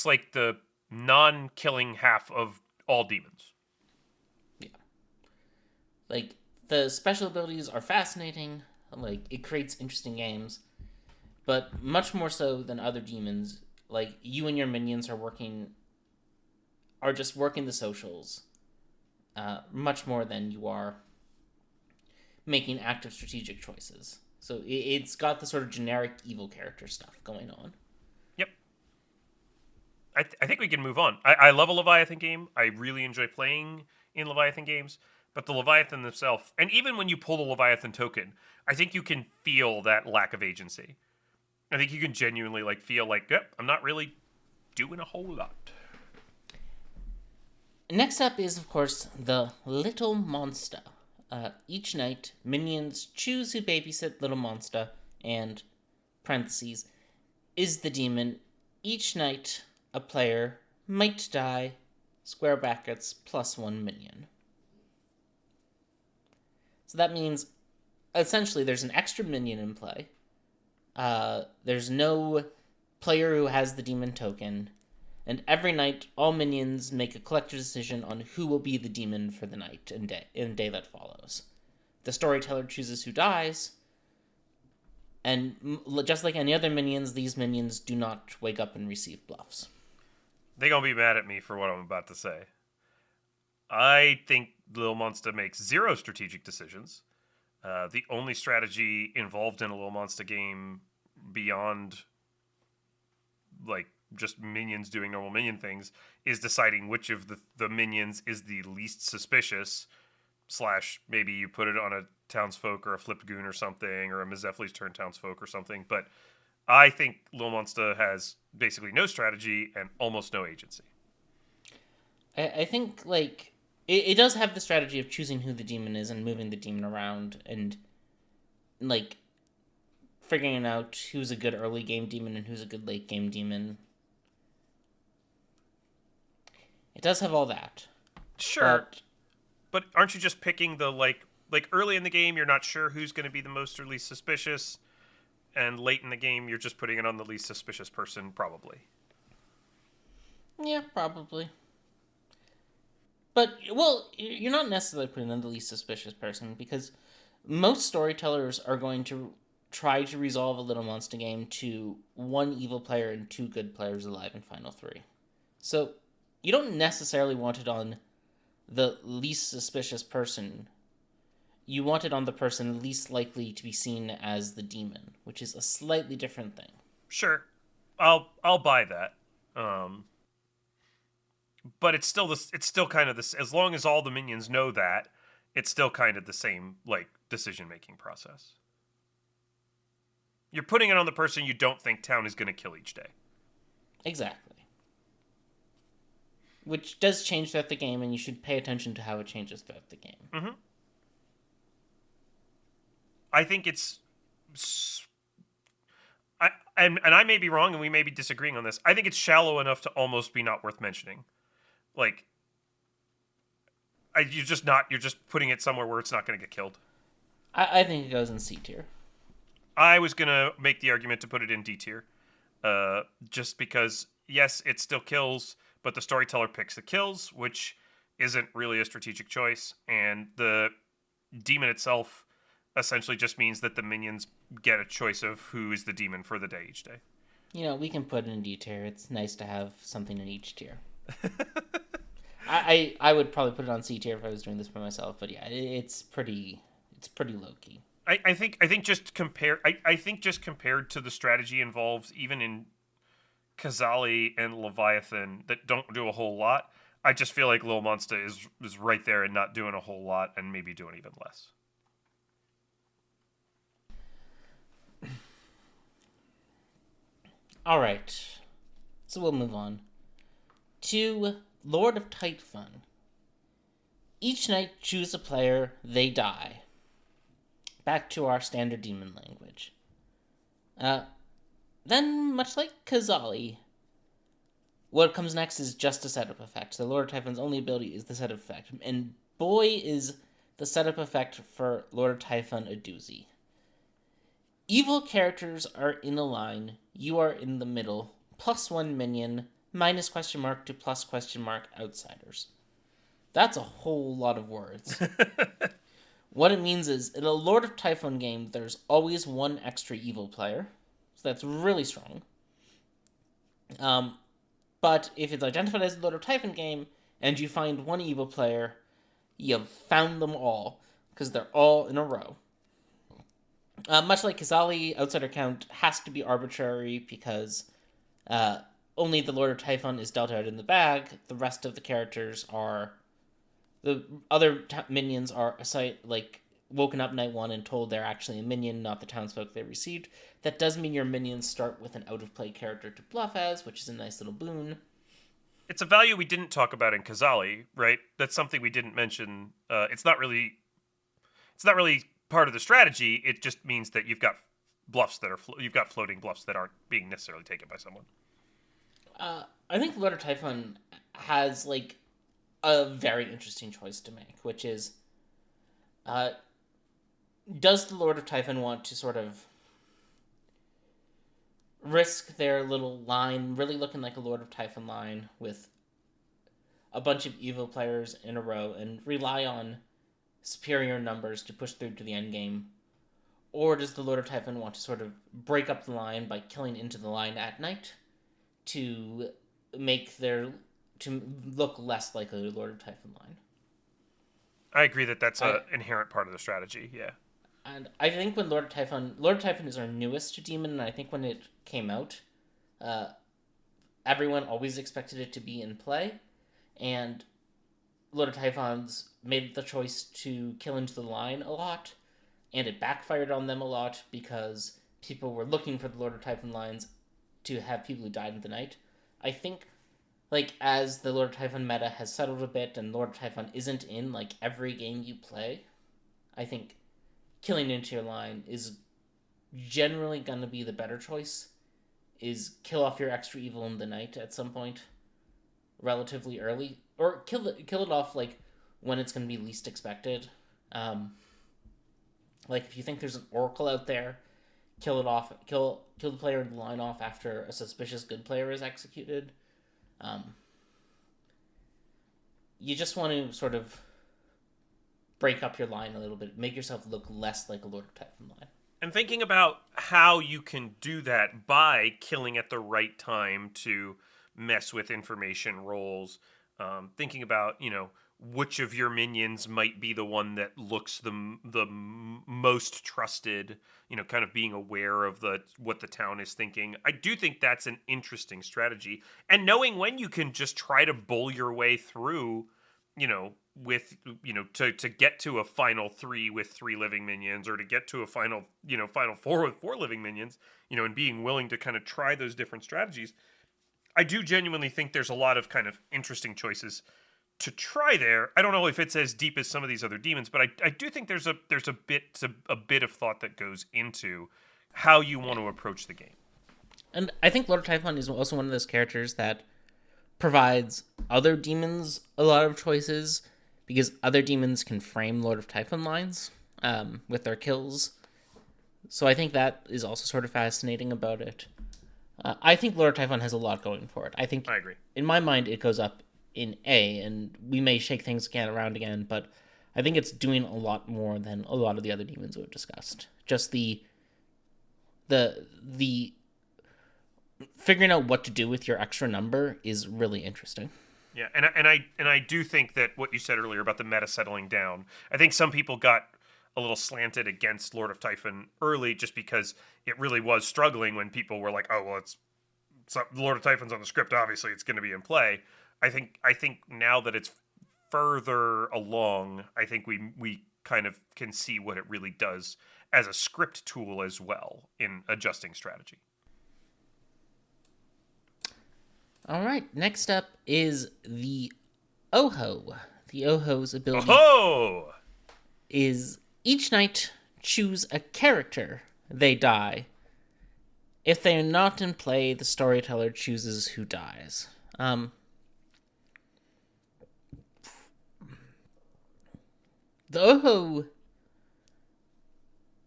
like the non-killing half of all demons. Yeah. Like, the special abilities are fascinating, like, it creates interesting games, but much more so than other demons, like, you and your minions are just working the socials, much more than you are making active strategic choices. So it's got the sort of generic evil character stuff going on. Yep. I think we can move on. I love a Leviathan game. I really enjoy playing in Leviathan games. But the Leviathan themselves, and even when you pull the Leviathan token, I think you can feel that lack of agency. I think you can genuinely feel like, yep, I'm not really doing a whole lot. Next up is, of course, the Lil Monsta. Each night, minions choose who babysit Lil Monsta, and, parentheses, is the demon. Each night, a player might die, square brackets, +1 minion. So that means, essentially, there's an extra minion in play. There's no player who has the demon token. And every night, all minions make a collective decision on who will be the demon for the night and day that follows. The storyteller chooses who dies, and just like any other minions, these minions do not wake up and receive bluffs. They're going to be mad at me for what I'm about to say. I think Lil Monsta makes 0 strategic decisions. The only strategy involved in a Lil Monsta game beyond just minions doing normal minion things, is deciding which of the minions is the least suspicious, / maybe you put it on a townsfolk or a flipped goon or something, or a Mizefli's turn townsfolk or something. But I think Lil Monsta has basically no strategy and almost no agency. I think, like, it does have the strategy of choosing who the demon is and moving the demon around and, like, figuring out who's a good early game demon and who's a good late game demon. It does have all that. Sure. But aren't you just picking the, like early in the game, you're not sure who's going to be the most or least suspicious, and late in the game, you're just putting it on the least suspicious person, probably. Yeah, probably. But, well, you're not necessarily putting on the least suspicious person, because most storytellers are going to try to resolve a Lil Monsta game to one evil player and 2 good players alive in Final 3. So, you don't necessarily want it on the least suspicious person. You want it on the person least likely to be seen as the demon, which is a slightly different thing. Sure. I'll buy that. But it's still kind of this, as long as all the minions know that, it's still kind of the same, like, decision-making process. You're putting it on the person you don't think town is going to kill each day. Exactly. Which does change throughout the game, and you should pay attention to how it changes throughout the game. Mm-hmm. I think it's... And I may be wrong, and we may be disagreeing on this. I think it's shallow enough to almost be not worth mentioning. Like, you're just putting it somewhere where it's not going to get killed. I think it goes in C tier. I was going to make the argument to put it in D tier. Just because, yes, it still kills, but the storyteller picks the kills, which isn't really a strategic choice. And the demon itself essentially just means that the minions get a choice of who is the demon for the day each day. You know, we can put it in D tier. It's nice to have something in each tier. I would probably put it on C tier if I was doing this for myself, but yeah, it's pretty low key. I think just compared to the strategy involved even in Kazali and Leviathan that don't do a whole lot, I just feel like Lil Monsta is right there and not doing a whole lot and maybe doing even less. All right, so we'll move on to Lord of Typhon. Each night, choose a player, they die. Back to our standard demon language. Then, much like Kazali, what comes next is just a setup effect. The Lord of Typhon's only ability is the setup effect. And boy, is the setup effect for Lord of Typhon a doozy. Evil characters are in a line, you are in the middle, +1 minion, minus ? To +? Outsiders. That's a whole lot of words. What it means is, in a Lord of Typhon game, there's always one extra evil player. So that's really strong. But if it's identified as a Lord of Typhon game, and you find one evil player, you've found them all, because they're all in a row. Much like Kazali, outsider count has to be arbitrary, because only the Lord of Typhon is dealt out in the bag. The rest of the characters are... The other minions are woken up night 1 and told they're actually a minion, not the townsfolk they received. That does mean your minions start with an out-of-play character to bluff as, which is a nice little boon. It's a value we didn't talk about in Kazali, right? That's something we didn't mention. It's not really part of the strategy. It just means that you've got bluffs that are you've got floating bluffs that aren't being necessarily taken by someone. I think Lord of Typhon has a very interesting choice to make, which is, does the Lord of Typhon want to sort of risk their little line, really looking like a Lord of Typhon line, with a bunch of evil players in a row, and rely on superior numbers to push through to the end game? Or does the Lord of Typhon want to sort of break up the line by killing into the line at night to look less like a Lord of Typhon line? I agree that that's an inherent part of the strategy, yeah. And I think when Lord of Typhon is our newest demon, and I think when it came out, everyone always expected it to be in play, and Lord of Typhons made the choice to kill into the line a lot, and it backfired on them a lot because people were looking for the Lord of Typhon lines to have people who died in the night. I think, like, as the Lord of Typhon meta has settled a bit and Lord of Typhon isn't in, like, every game you play, I think killing into your line is generally going to be the better choice. Is kill off your extra evil in the night at some point relatively early, or kill it off like when it's going to be least expected. Like if you think there's an oracle out there, kill it off. Kill the player in the line off after a suspicious good player is executed. You just want to sort of break up your line a little bit, make yourself look less like a Lord of Typhon line. And thinking about how you can do that by killing at the right time to mess with information rolls, thinking about, which of your minions might be the one that looks the most trusted, kind of being aware of what the town is thinking. I do think that's an interesting strategy. And knowing when you can just try to bull your way through, with to get to a final 3 with 3 living minions, or to get to a final 4 with 4 living minions, and being willing to kind of try those different strategies. I do genuinely think there's a lot of kind of interesting choices to try there. I don't know if it's as deep as some of these other demons, but I do think there's a bit of thought that goes into how you want to approach the game. And I think Lord of Typhon is also one of those characters that provides other demons a lot of choices, because other demons can frame Lord of Typhon lines with their kills. So I think that is also sort of fascinating about it. I think Lord of Typhon has a lot going for it. I agree. In my mind, it goes up in A, and we may shake things around again, but I think it's doing a lot more than a lot of the other demons we've discussed. Just the figuring out what to do with your extra number is really interesting. Yeah, and I do think that what you said earlier about the meta settling down, I think some people got a little slanted against Lord of Typhon early just because it really was struggling when people were like, oh, well, it's Lord of Typhon's on the script, obviously it's going to be in play. I think now that it's further along, I think we kind of can see what it really does as a script tool as well in adjusting strategy. All right, next up is the Oho. The Oho's ability is each night choose a character. They die. If they are not in play, the storyteller chooses who dies. The Oho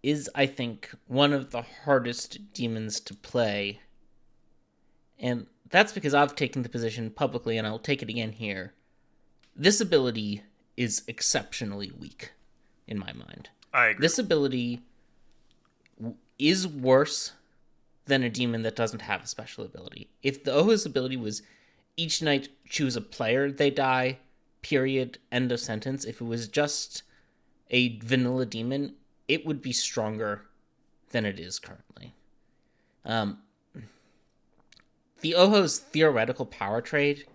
is, I think, one of the hardest demons to play. And that's because I've taken the position publicly, and I'll take it again here. This ability is exceptionally weak, in my mind. I agree. This ability is worse than a demon that doesn't have a special ability. If the Oho's ability was each night choose a player, they die, period, end of sentence. If it was just a vanilla demon, it would be stronger than it is currently. The Oho's theoretical power trait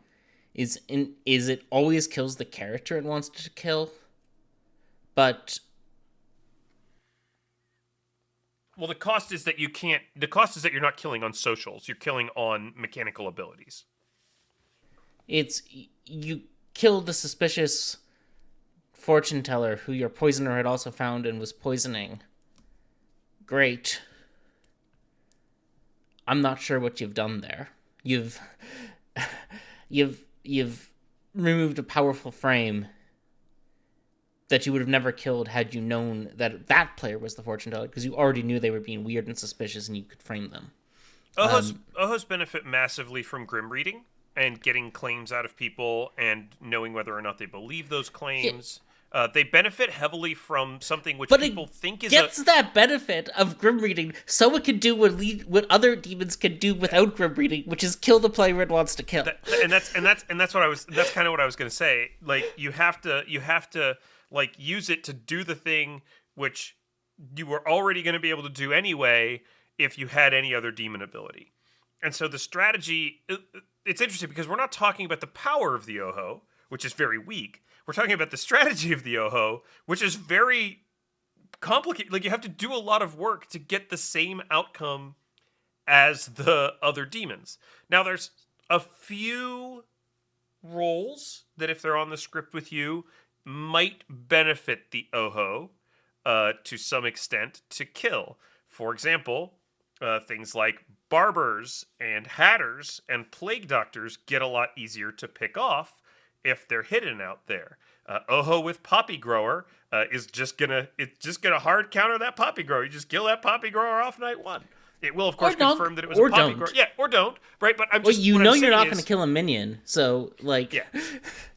is it always kills the character it wants to kill, but well, the cost is that you can't. The cost is that you're not killing on socials. You're killing on mechanical abilities. It's you kill the suspicious fortune teller who your poisoner had also found and was poisoning. Great. I'm not sure what you've done there. You've removed a powerful frame that you would have never killed had you known that that player was the fortune teller, because you already knew they were being weird and suspicious and you could frame them. Ohos benefit massively from grim reading and getting claims out of people and knowing whether or not they believe those claims. Yeah. They benefit heavily from something which people think is gets that benefit of grim reading, so it can do what other demons can do without grim reading, which is kill the player it wants to kill. That's kind of what I was going to say. Like you have to like use it to do the thing which you were already going to be able to do anyway if you had any other demon ability. And so the strategy, it's interesting because we're not talking about the power of the Oho, which is very weak. We're talking about the strategy of the Oho, which is very complicated. Like, you have to do a lot of work to get the same outcome as the other demons. Now, there's a few roles that, if they're on the script with you, might benefit the Oho to some extent to kill. For example, things like barbers and hatters and plague doctors get a lot easier to pick off if they're hidden out there. Oho with poppy grower is just gonna hard counter that poppy grower. You just kill that poppy grower off night one. It will, of course, confirm that it was a poppy grower. Yeah, or don't, right? But I'm just. Well, you're not going to kill a minion, so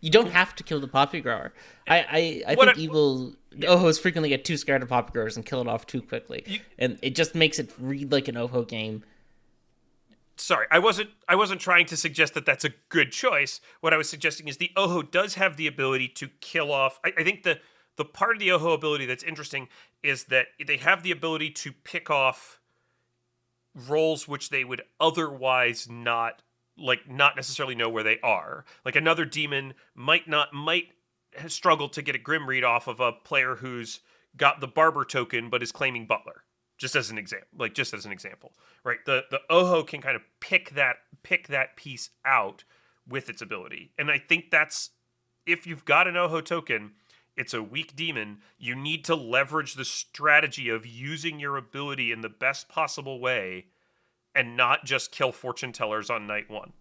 you don't have to kill the poppy grower. I think evil Ohos frequently get too scared of poppy growers and kill it off too quickly, and it just makes it read like an Oho game. Sorry, I wasn't trying to suggest that that's a good choice. What I was suggesting is the Oho does have the ability to kill off. I think the part of the Oho ability that's interesting is that they have the ability to pick off roles which they would otherwise not necessarily know where they are. Like, another demon might struggle to get a grim read off of a player who's got the barber token but is claiming butler. Just as an example, right? The Oho can kind of pick that piece out with its ability. And I think that's, if you've got an Oho token, it's a weak demon, you need to leverage the strategy of using your ability in the best possible way and not just kill fortune tellers on night one.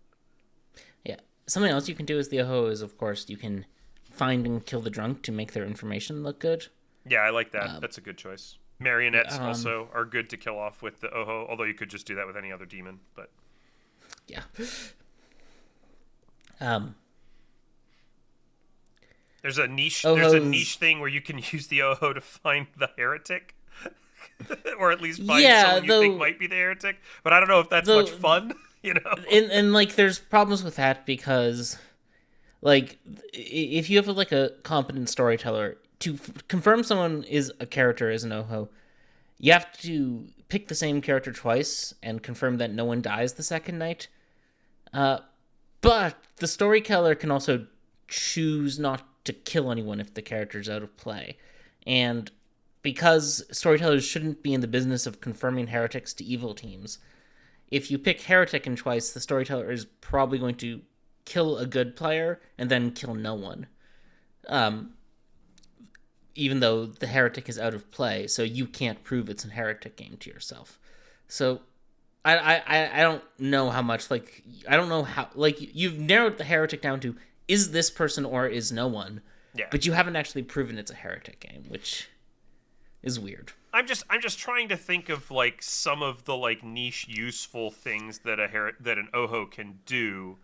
Yeah. Something else you can do as the Oho is, of course, you can find and kill the drunk to make their information look good. Yeah, I like that. That's a good choice. Marionettes also are good to kill off with the Oho, although you could just do that with any other demon, but... Yeah. There's a niche thing where you can use the Oho to find the heretic. Or at least find someone you think might be the heretic. But I don't know if that's much fun, you know? And there's problems with that because, if you have, a competent storyteller, to confirm someone is a character as an Oho, you have to pick the same character twice and confirm that no one dies the second night. But the storyteller can also choose not to kill anyone if the character's out of play. And because storytellers shouldn't be in the business of confirming heretics to evil teams, if you pick heretic in twice, the storyteller is probably going to kill a good player and then kill no one. Even though the heretic is out of play, so you can't prove it's a heretic game to yourself. So I don't know how much, I don't know how, you've narrowed the heretic down to, is this person or is no one? Yeah. But you haven't actually proven it's a heretic game, which is weird. I'm just trying to think of, some of the, niche useful things that that an Oho can do,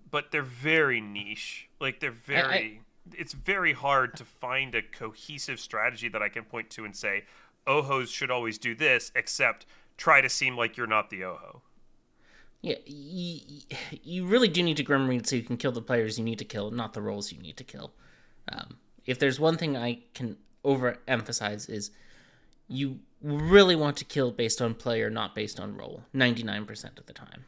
but they're very niche. They're very... It's very hard to find a cohesive strategy that I can point to and say, Ohos should always do this, except try to seem like you're not the Oho. Yeah, you really do need to grim read so you can kill the players you need to kill, not the roles you need to kill. If there's one thing I can overemphasize is you really want to kill based on player, not based on role, 99% of the time.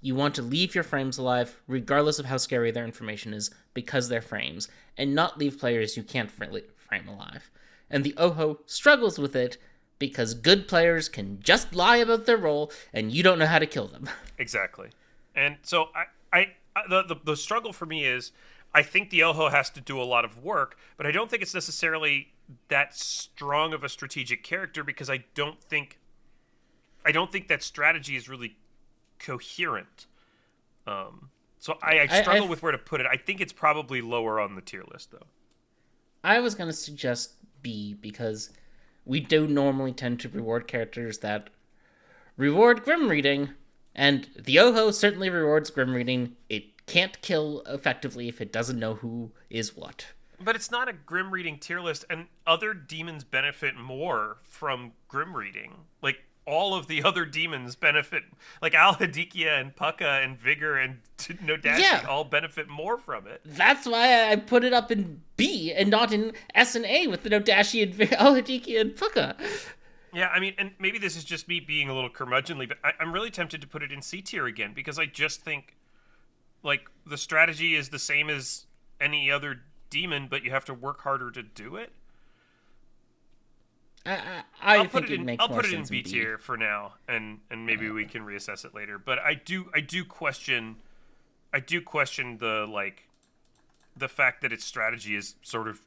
You want to leave your frames alive, regardless of how scary their information is, because they're frames, and not leave players you can't frame alive. And the Oho struggles with it because good players can just lie about their role, and you don't know how to kill them. Exactly. And so the struggle for me is, I think the Oho has to do a lot of work, but I don't think it's necessarily that strong of a strategic character, because I don't think that strategy is really coherent. So I struggle with where to put it. I think it's probably lower on the tier list, though. I was going to suggest B, because we do normally tend to reward characters that reward grim reading, and the Oho certainly rewards grim reading. It can't kill effectively if it doesn't know who is what. But it's not a grim reading tier list, and other demons benefit more from grim reading. All of the other demons benefit, Hadikhia and Pucka and Vigor and Nodashi all benefit more from it. That's why I put it up in B and not in S and A with the Nodashi and Hadikhia and Pucka. Yeah, I mean, and maybe this is just me being a little curmudgeonly, but I'm really tempted to put it in C tier again because I just think like the strategy is the same as any other demon, but you have to work harder to do it. I think it makes I'll more put it in sense in B B. tier for now, and maybe we can reassess it later. But I do question the like the fact that its strategy is sort of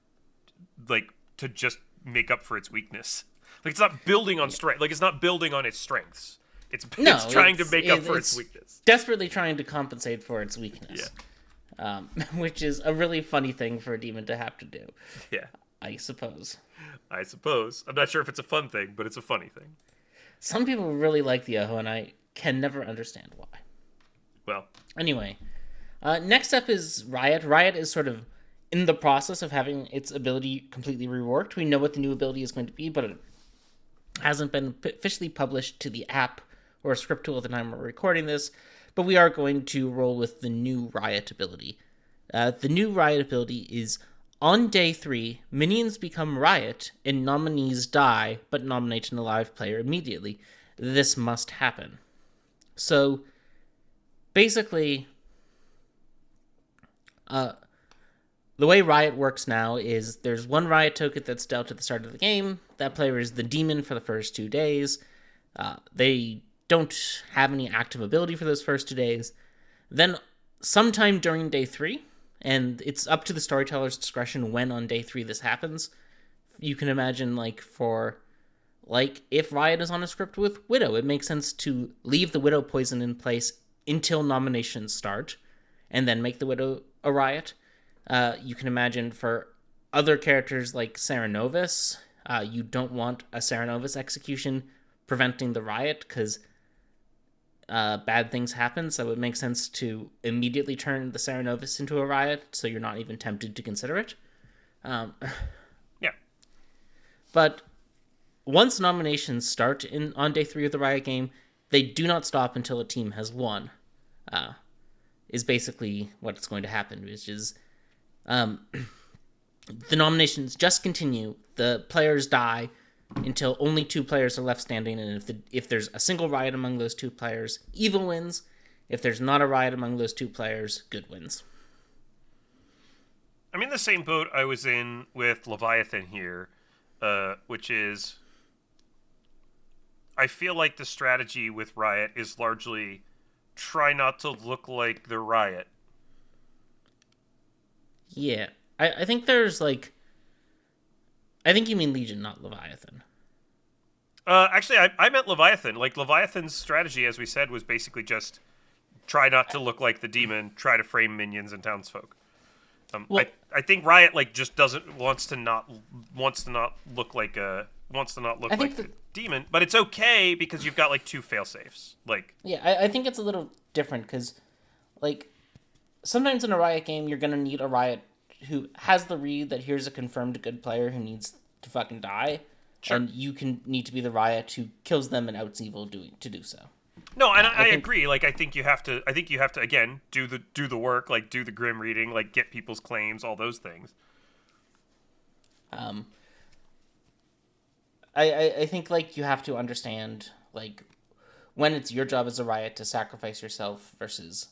like to just make up for its weakness. Like it's not building on strength. Like it's not building on its strengths. It's trying to make up for its weakness. Desperately trying to compensate for its weakness. Yeah. Which is a really funny thing for a demon to have to do. Yeah. I suppose. I'm not sure if it's a fun thing, but it's a funny thing. Some people really like the Oho, and I can never understand why. Well. Anyway, next up is Riot. Riot is sort of in the process of having its ability completely reworked. We know what the new ability is going to be, but it hasn't been officially published to the app or a script tool at the time we're recording this. But we are going to roll with the new Riot ability. The new Riot ability is on day 3, minions become Riot and nominees die, but nominate an alive player immediately. This must happen. So, basically, the way Riot works now is there's one Riot token that's dealt at the start of the game. That player is the demon for the first 2 days. They don't have any active ability for those first 2 days. Then, sometime during day 3, and it's up to the storyteller's discretion when on day 3 this happens. You can imagine, if Riot is on a script with Widow, it makes sense to leave the Widow poison in place until nominations start, and then make the Widow a Riot. You can imagine for other characters like Saranovis, you don't want a Saranovis execution preventing the Riot, because bad things happen, so it makes sense to immediately turn the Saranovis into a Riot, so you're not even tempted to consider it. Yeah. But once nominations start on day 3 of the Riot game, they do not stop until a team has won, is basically what's going to happen, which is the nominations just continue. The players die until only 2 players are left standing, and if there's a single Riot among those 2 players, evil wins. If there's not a Riot among those 2 players, good wins. I'm in the same boat I was in with Leviathan here, which is I feel like the strategy with Riot is largely try not to look like the Riot. Yeah. I think there's I think you mean Legion, not Leviathan. Actually, I meant Leviathan. Like, Leviathan's strategy, as we said, was basically just try not to look like the demon, try to frame minions and townsfolk. I think Riot just wants to not look like the demon, but it's okay because you've got 2 failsafes. Yeah, I think it's a little different because sometimes in a Riot game you're gonna need a Riot who has the read that here's a confirmed good player who needs to fucking die. Sure. And you can need to be the Riot who kills them and outs evil to do so. No, and I agree. I think you have to again do the work, do the grim reading, get people's claims, all those things. I think you have to understand when it's your job as a Riot to sacrifice yourself versus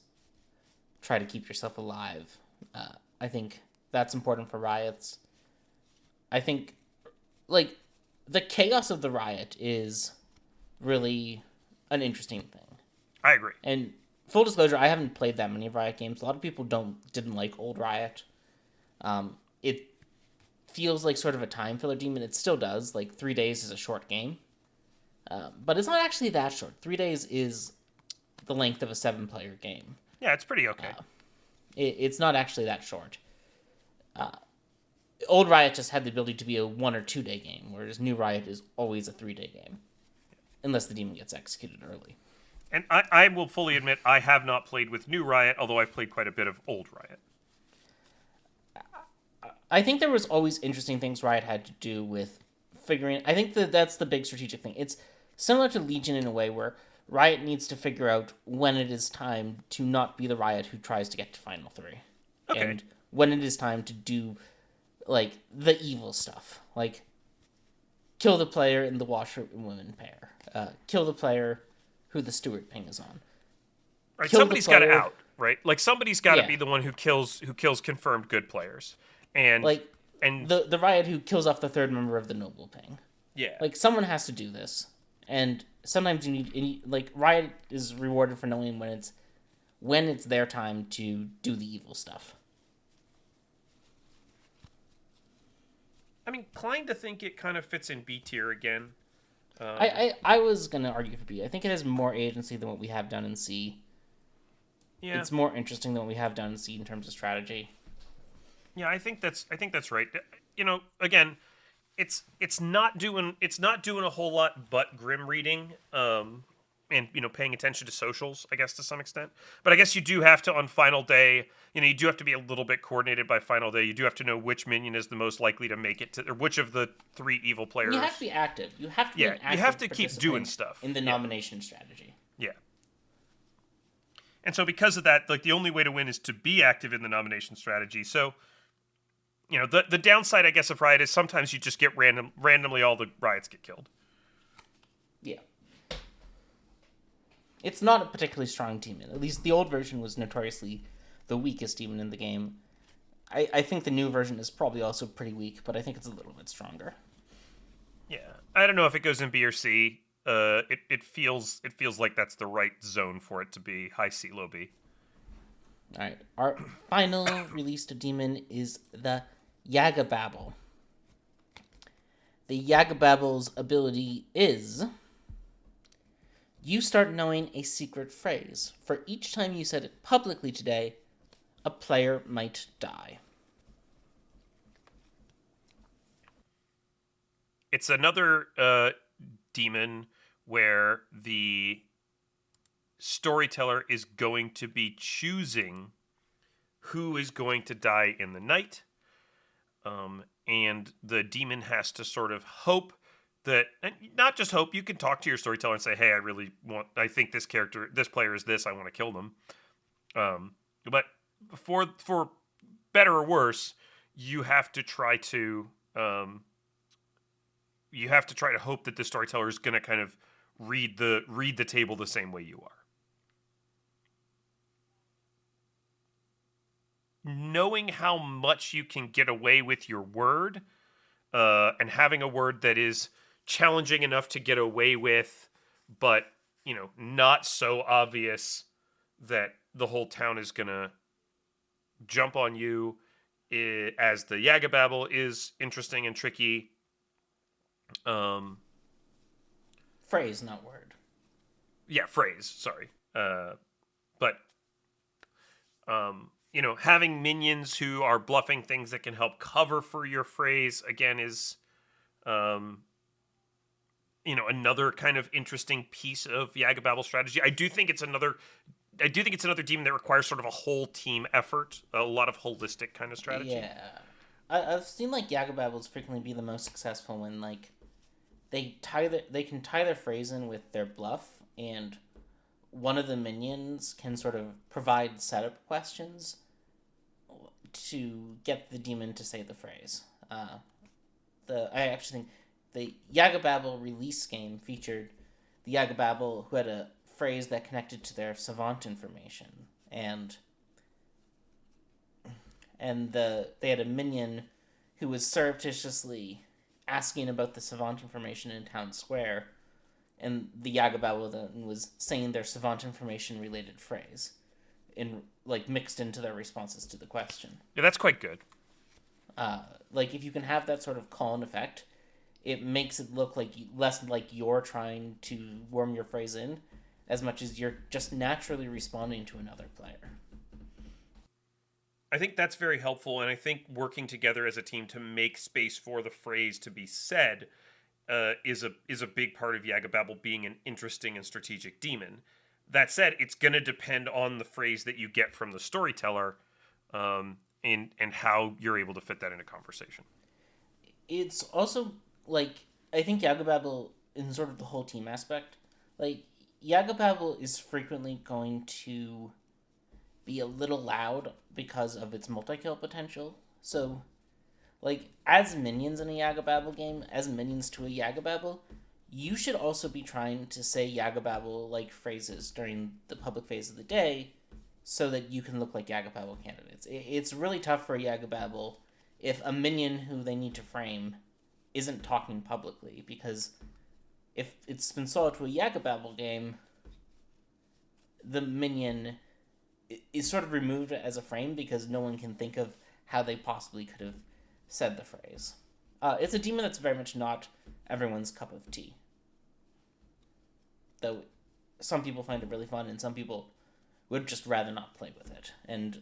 try to keep yourself alive. I think that's important for Riots. I think the chaos of the Riot is really an interesting thing. I agree. And full disclosure, I haven't played that many Riot games. A lot of people didn't like old Riot. It feels like sort of a time filler demon. It still does. 3 days is a short game. But it's not actually that short. 3 days is the length of a 7-player game. Yeah, it's pretty okay. It's not actually that short. Old Riot just had the ability to be a 1 or 2 day game, whereas New Riot is always a 3 day game. Unless the demon gets executed early. And I will fully admit I have not played with New Riot, although I've played quite a bit of Old Riot. I think there was always interesting things Riot had to do with figuring... I think that's the big strategic thing. It's similar to Legion in a way where Riot needs to figure out when it is time to not be the Riot who tries to get to Final 3. Okay. And when it is time to do, the evil stuff. kill the player in the washerwoman pair. Kill the player who the steward ping is on. Right, Kill somebody's got to player... out, right? Like somebody's got to Yeah. be the one who kills confirmed good players, and Like, and the Riot who kills off the third member of the noble ping. yeah, Like, someone has to do this. And sometimes you need... Like, Riot is rewarded for knowing when it's their time to do the evil stuff. I mean, inclined to think it kind of fits in B tier again. I was going to argue for B. I think it has more agency than what we have done in C. Yeah. It's more interesting than what we have done in C in terms of strategy. Yeah, I think that's right. You know, again, it's not doing a whole lot but grim reading, and paying attention to socials, I guess, to some extent. But I guess you do have to, on final day, you do have to be a little bit coordinated by final day. You do have to know which minion is the most likely to make it to, or which of the 3 evil players. You have to be active. You have to be an active you have to keep doing stuff in the nomination strategy. Yeah. And so because of that, like, the only way to win is to be active in the nomination strategy. So, the downside, I guess, of Riot is sometimes you just get randomly all the Riots get killed. Yeah. It's not a particularly strong demon. At least the old version was notoriously the weakest demon in the game. I think the new version is probably also pretty weak, but I think it's a little bit stronger. Yeah. I don't know if it goes in B or C. It feels like that's the right zone for it to be high C, low B. All right. Our final released demon is the Yaggababble. The Yaggababble's ability is... You start knowing a secret phrase. For each time you said it publicly today, a player might die. It's another demon where the storyteller is going to be choosing who is going to die in the night. And the demon has to sort of hope that, and not just hope, you can talk to your storyteller and say, hey, I think this player is this, I want to kill them. But for better or worse, you have to try to hope that the storyteller is going to kind of read the table the same way you are. Knowing how much you can get away with your word, and having a word that is challenging enough to get away with, but not so obvious that the whole town is gonna jump on you, as the Yaggababble is interesting and tricky. Phrase, not word. Yeah, phrase. Sorry, but having minions who are bluffing things that can help cover for your phrase again is, another kind of interesting piece of Yaggababble strategy. I do think it's another demon that requires sort of a whole team effort, a lot of holistic kind of strategy. Yeah, I've seen Yaggababbles frequently be the most successful when they can tie their phrase in with their bluff, and one of the minions can sort of provide setup questions to get the demon to say the phrase. I actually think the Yaggababble release game featured the Yaggababble who had a phrase that connected to their savant information, and they had a minion who was surreptitiously asking about the savant information in town square, and the Yaggababble then was saying their savant information related phrase mixed into their responses to the question. Yeah, that's quite good. If you can have that sort of call and effect, it makes it look less like you're trying to worm your phrase in, as much as you're just naturally responding to another player. I think that's very helpful, and I think working together as a team to make space for the phrase to be said is a big part of Yaggababble being an interesting and strategic demon. That said, it's going to depend on the phrase that you get from the storyteller, and how you're able to fit that into conversation. It's also, I think Yaggababble, in sort of the whole team aspect, Yaggababble is frequently going to be a little loud because of its multi-kill potential. So, Like, as minions in a Yaggababble game, as minions to a Yaggababble, you should also be trying to say Yaggababble-like phrases during the public phase of the day so that you can look like Yaggababble candidates. It's really tough for a Yaggababble if a minion who they need to frame isn't talking publicly, because if it's been sold to a Yaggababble game, the minion is sort of removed as a frame because no one can think of how they possibly could have said the phrase. It's a demon that's very much not everyone's cup of tea. Though some people find it really fun and some people would just rather not play with it. And,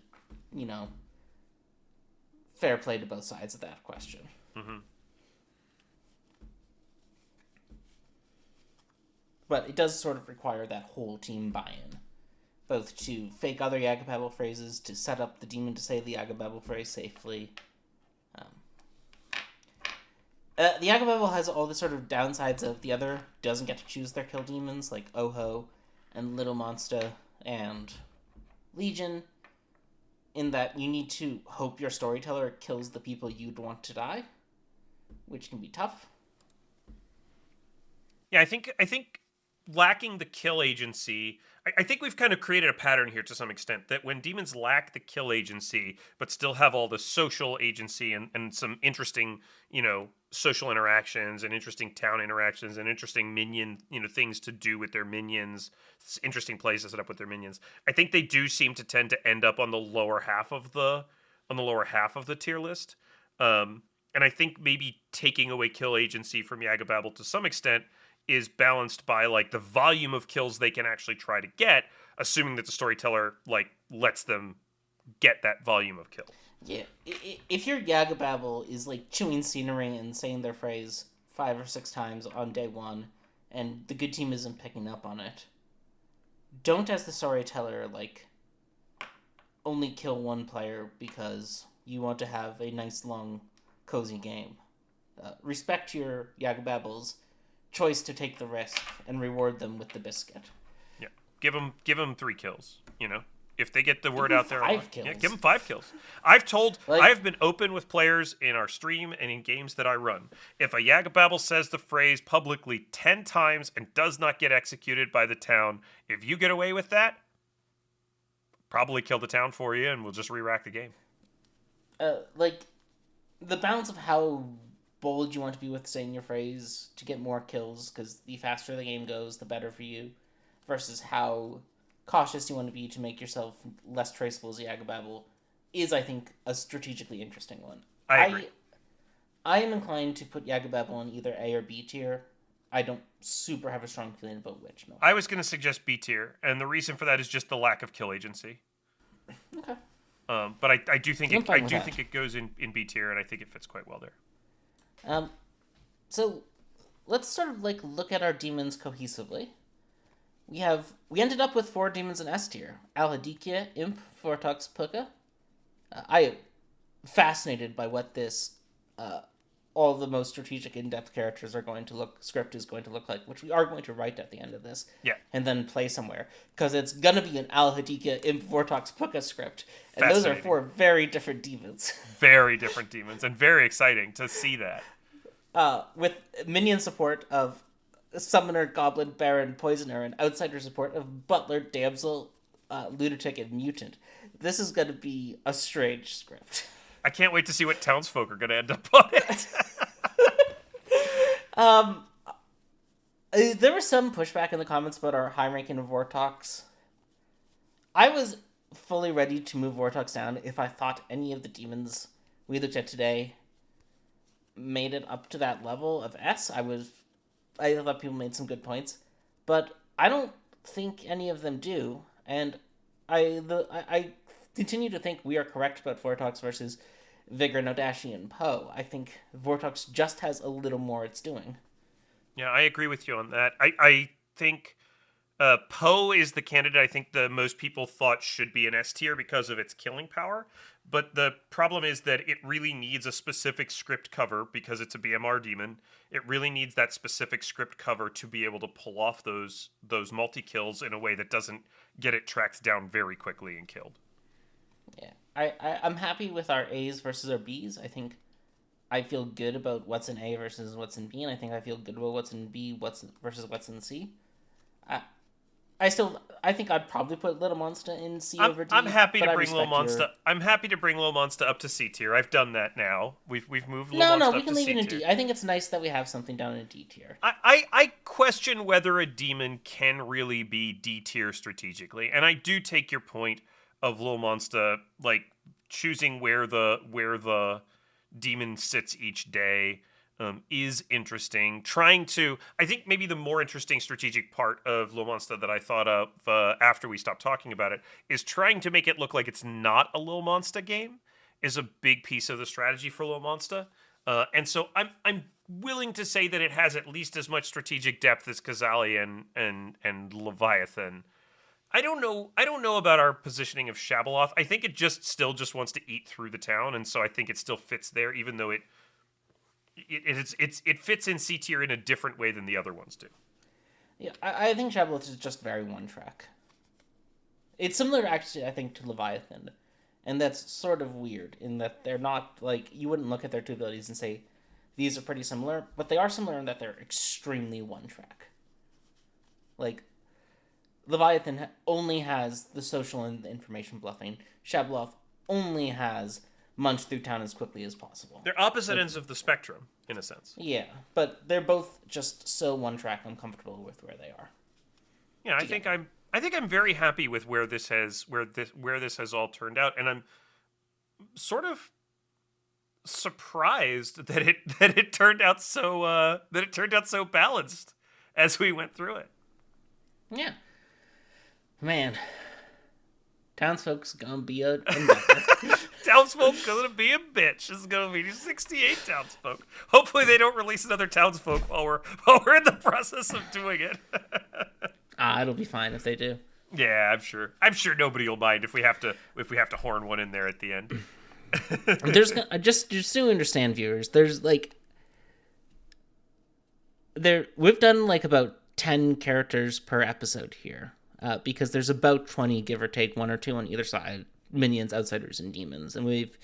fair play to both sides of that question. Mm-hmm. But it does sort of require that whole team buy-in. Both to fake other Yaggababble phrases, to set up the demon to say the Yaggababble phrase safely. The Yaggababble has all the sort of downsides of the other doesn't get to choose their kill demons, like Oho and Lil Monsta and Legion, in that you need to hope your storyteller kills the people you'd want to die, which can be tough. Yeah, I think lacking the kill agency, I think we've kind of created a pattern here to some extent that when demons lack the kill agency but still have all the social agency and some interesting, social interactions and interesting town interactions and interesting minion, things to do with their minions, interesting plays to set up with their minions. I think they do seem to tend to end up on the lower half of the tier list. And I think maybe taking away kill agency from Yaggababble to some extent is balanced by like the volume of kills they can actually try to get, assuming that the storyteller lets them get that volume of kill. Yeah, if your Yaggababble is chewing scenery and saying their phrase 5 or 6 times on day 1, and the good team isn't picking up on it, don't as the storyteller only kill one player because you want to have a nice long cozy game. Respect your Yaggababble's choice to take the risk and reward them with the biscuit. Yeah, give them 3 kills. If they get the word out there, 5 kills. Yeah, give them 5 kills. I've been open with players in our stream and in games that I run. If a Yaggababble says the phrase publicly 10 times and does not get executed by the town, if you get away with that, probably kill the town for you, and we'll just re-rack the game. The balance of how bold you want to be with saying your phrase to get more kills, because the faster the game goes, the better for you, versus how cautious you want to be to make yourself less traceable as a Yaggababble, is, I think, a strategically interesting one. I agree. I am inclined to put Yaggababble in either A or B tier. I don't super have a strong feeling about which. No. I was going to suggest B tier, and the reason for that is just the lack of kill agency. Okay. But I do think it goes in B tier, and I think it fits quite well there. So let's sort of look at our demons cohesively. We ended up with 4 demons in S tier: Hadikhia, Imp, Vortox, Puka. I am fascinated by what this all the most strategic in-depth characters script is going to look like, which we are going to write at the end of this. Yeah. And then play somewhere, because it's gonna be an Hadikhia, Imp, Vortox, Puka script, and those are 4 very different demons. Very different demons, and very exciting to see that. With minion support of Summoner, Goblin, Baron, Poisoner, and outsider support of Butler, Damsel, Lunatic, and Mutant. This is going to be a strange script. I can't wait to see what townsfolk are going to end up on it. There was some pushback in the comments about our high ranking of Vortox. I was fully ready to move Vortox down if I thought any of the demons we looked at today made it up to that level of S. I thought people made some good points, but I don't think any of them do, and I continue to think we are correct about Vortox versus Vigor, Nodashi, and Poe. I think Vortox just has a little more it's doing. Yeah, I agree with you on that. I think Poe is the candidate I think the most people thought should be an S tier because of its killing power. But the problem is that it really needs a specific script cover because it's a BMR demon. It really needs that specific script cover to be able to pull off those multi-kills in a way that doesn't get it tracked down very quickly and killed. Yeah. I'm happy with our A's versus our B's. I think I feel good about what's in A versus what's in B, and I think I feel good about what's in B versus what's in C. I think I'd probably put Little Monsta in C over D. I'm happy to but bring Lil Monsta. I'm happy to bring Lil Monsta up to C tier. I've done that now. We've moved Lil Monsta No, up we to can leave C it in tier. D. I think it's nice that we have something down in D tier. I question whether a demon can really be D tier strategically, and I do take your point of Lil Monsta like choosing where the demon sits each day. Is interesting. I think maybe the more interesting strategic part of Lil Monsta that I thought of after we stopped talking about it is trying to make it look like it's not a Lil Monsta game is a big piece of the strategy for Lil Monsta. And so I'm willing to say that it has at least as much strategic depth as Kazali and Leviathan. I don't know about our positioning of Shabaloth. I think it still wants to eat through the town, and so I think it still fits there, even though it fits in C tier in a different way than the other ones do. Yeah, I think Shabaloth is just very one track. It's similar, actually, I think, to Leviathan, and that's sort of weird in that they're not like you wouldn't look at their two abilities and say these are pretty similar, but they are similar in that they're extremely one track. Like Leviathan only has the social and the information bluffing. Shabaloth only has munch through town as quickly as possible. They're opposite ends of the spectrum, in a sense. Yeah, but they're both just so one track. I'm comfortable with where they are. Yeah, I think I'm very happy with where this has all turned out, and I'm sort of surprised that it turned out so balanced as we went through it. Yeah, man, townsfolk's gonna be a endeavor. Townsfolk's gonna be a bitch. This is gonna be 68 townsfolk. Hopefully they don't release another townsfolk while we're in the process of doing it. It'll be fine if they do. Yeah, I'm sure nobody will mind if we have to horn one in there at the end. There's just to understand, viewers. There's we've done like about 10 characters per episode here, because there's about 20, give or take, one or two on either side. Minions, outsiders, and demons, and we've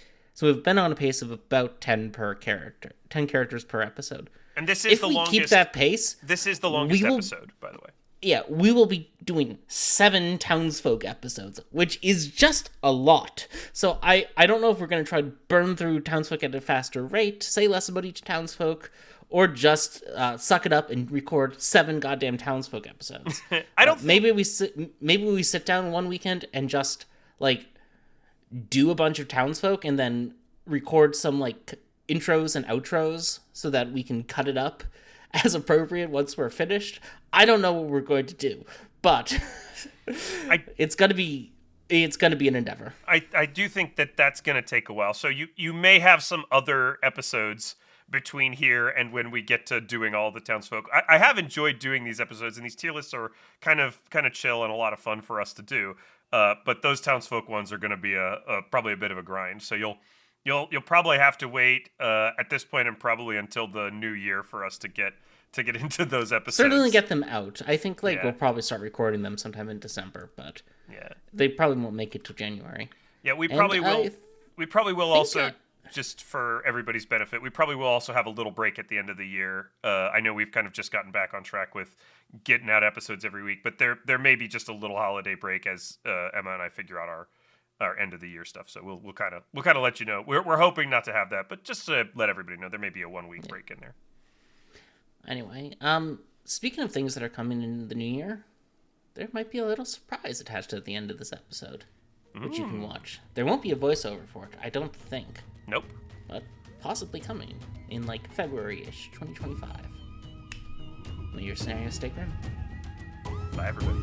been on a pace of about 10 characters per episode. And this is the longest. If we keep that pace, this is the longest episode, by the way. Yeah, we will be doing 7 townsfolk episodes, which is just a lot. So I don't know if we're going to try to burn through townsfolk at a faster rate, say less about each townsfolk, or just suck it up and record 7 goddamn townsfolk episodes. I don't. Maybe we sit down one weekend and just like do a bunch of townsfolk and then record some like intros and outros so that we can cut it up as appropriate once we're finished. I don't know what we're going to do, but it's gonna be an endeavor. I do think that's gonna take a while. So you may have some other episodes between here and when we get to doing all the townsfolk. I have enjoyed doing these episodes, and these tier lists are kind of chill and a lot of fun for us to do. But those townsfolk ones are going to be probably a bit of a grind. So you'll probably have to wait at this point and probably until the new year for us to get into those episodes. Certainly get them out. I think we'll probably start recording them sometime in December, but they probably won't make it till January. Yeah, we probably will. We probably will also. Just for everybody's benefit, we probably will also have a little break at the end of the year. I know we've kind of just gotten back on track with getting out episodes every week, but there may be just a little holiday break as Emma and I figure out our end of the year stuff. So we'll kind of let you know. We're hoping not to have that, but just to let everybody know, there may be a 1 week break in there. Anyway, speaking of things that are coming in the new year, there might be a little surprise attached at the end of this episode, which you can watch. There won't be a voiceover for it, I don't think. Nope. But possibly coming in like February-ish, 2025. May your scenario stay grim. Bye, everybody.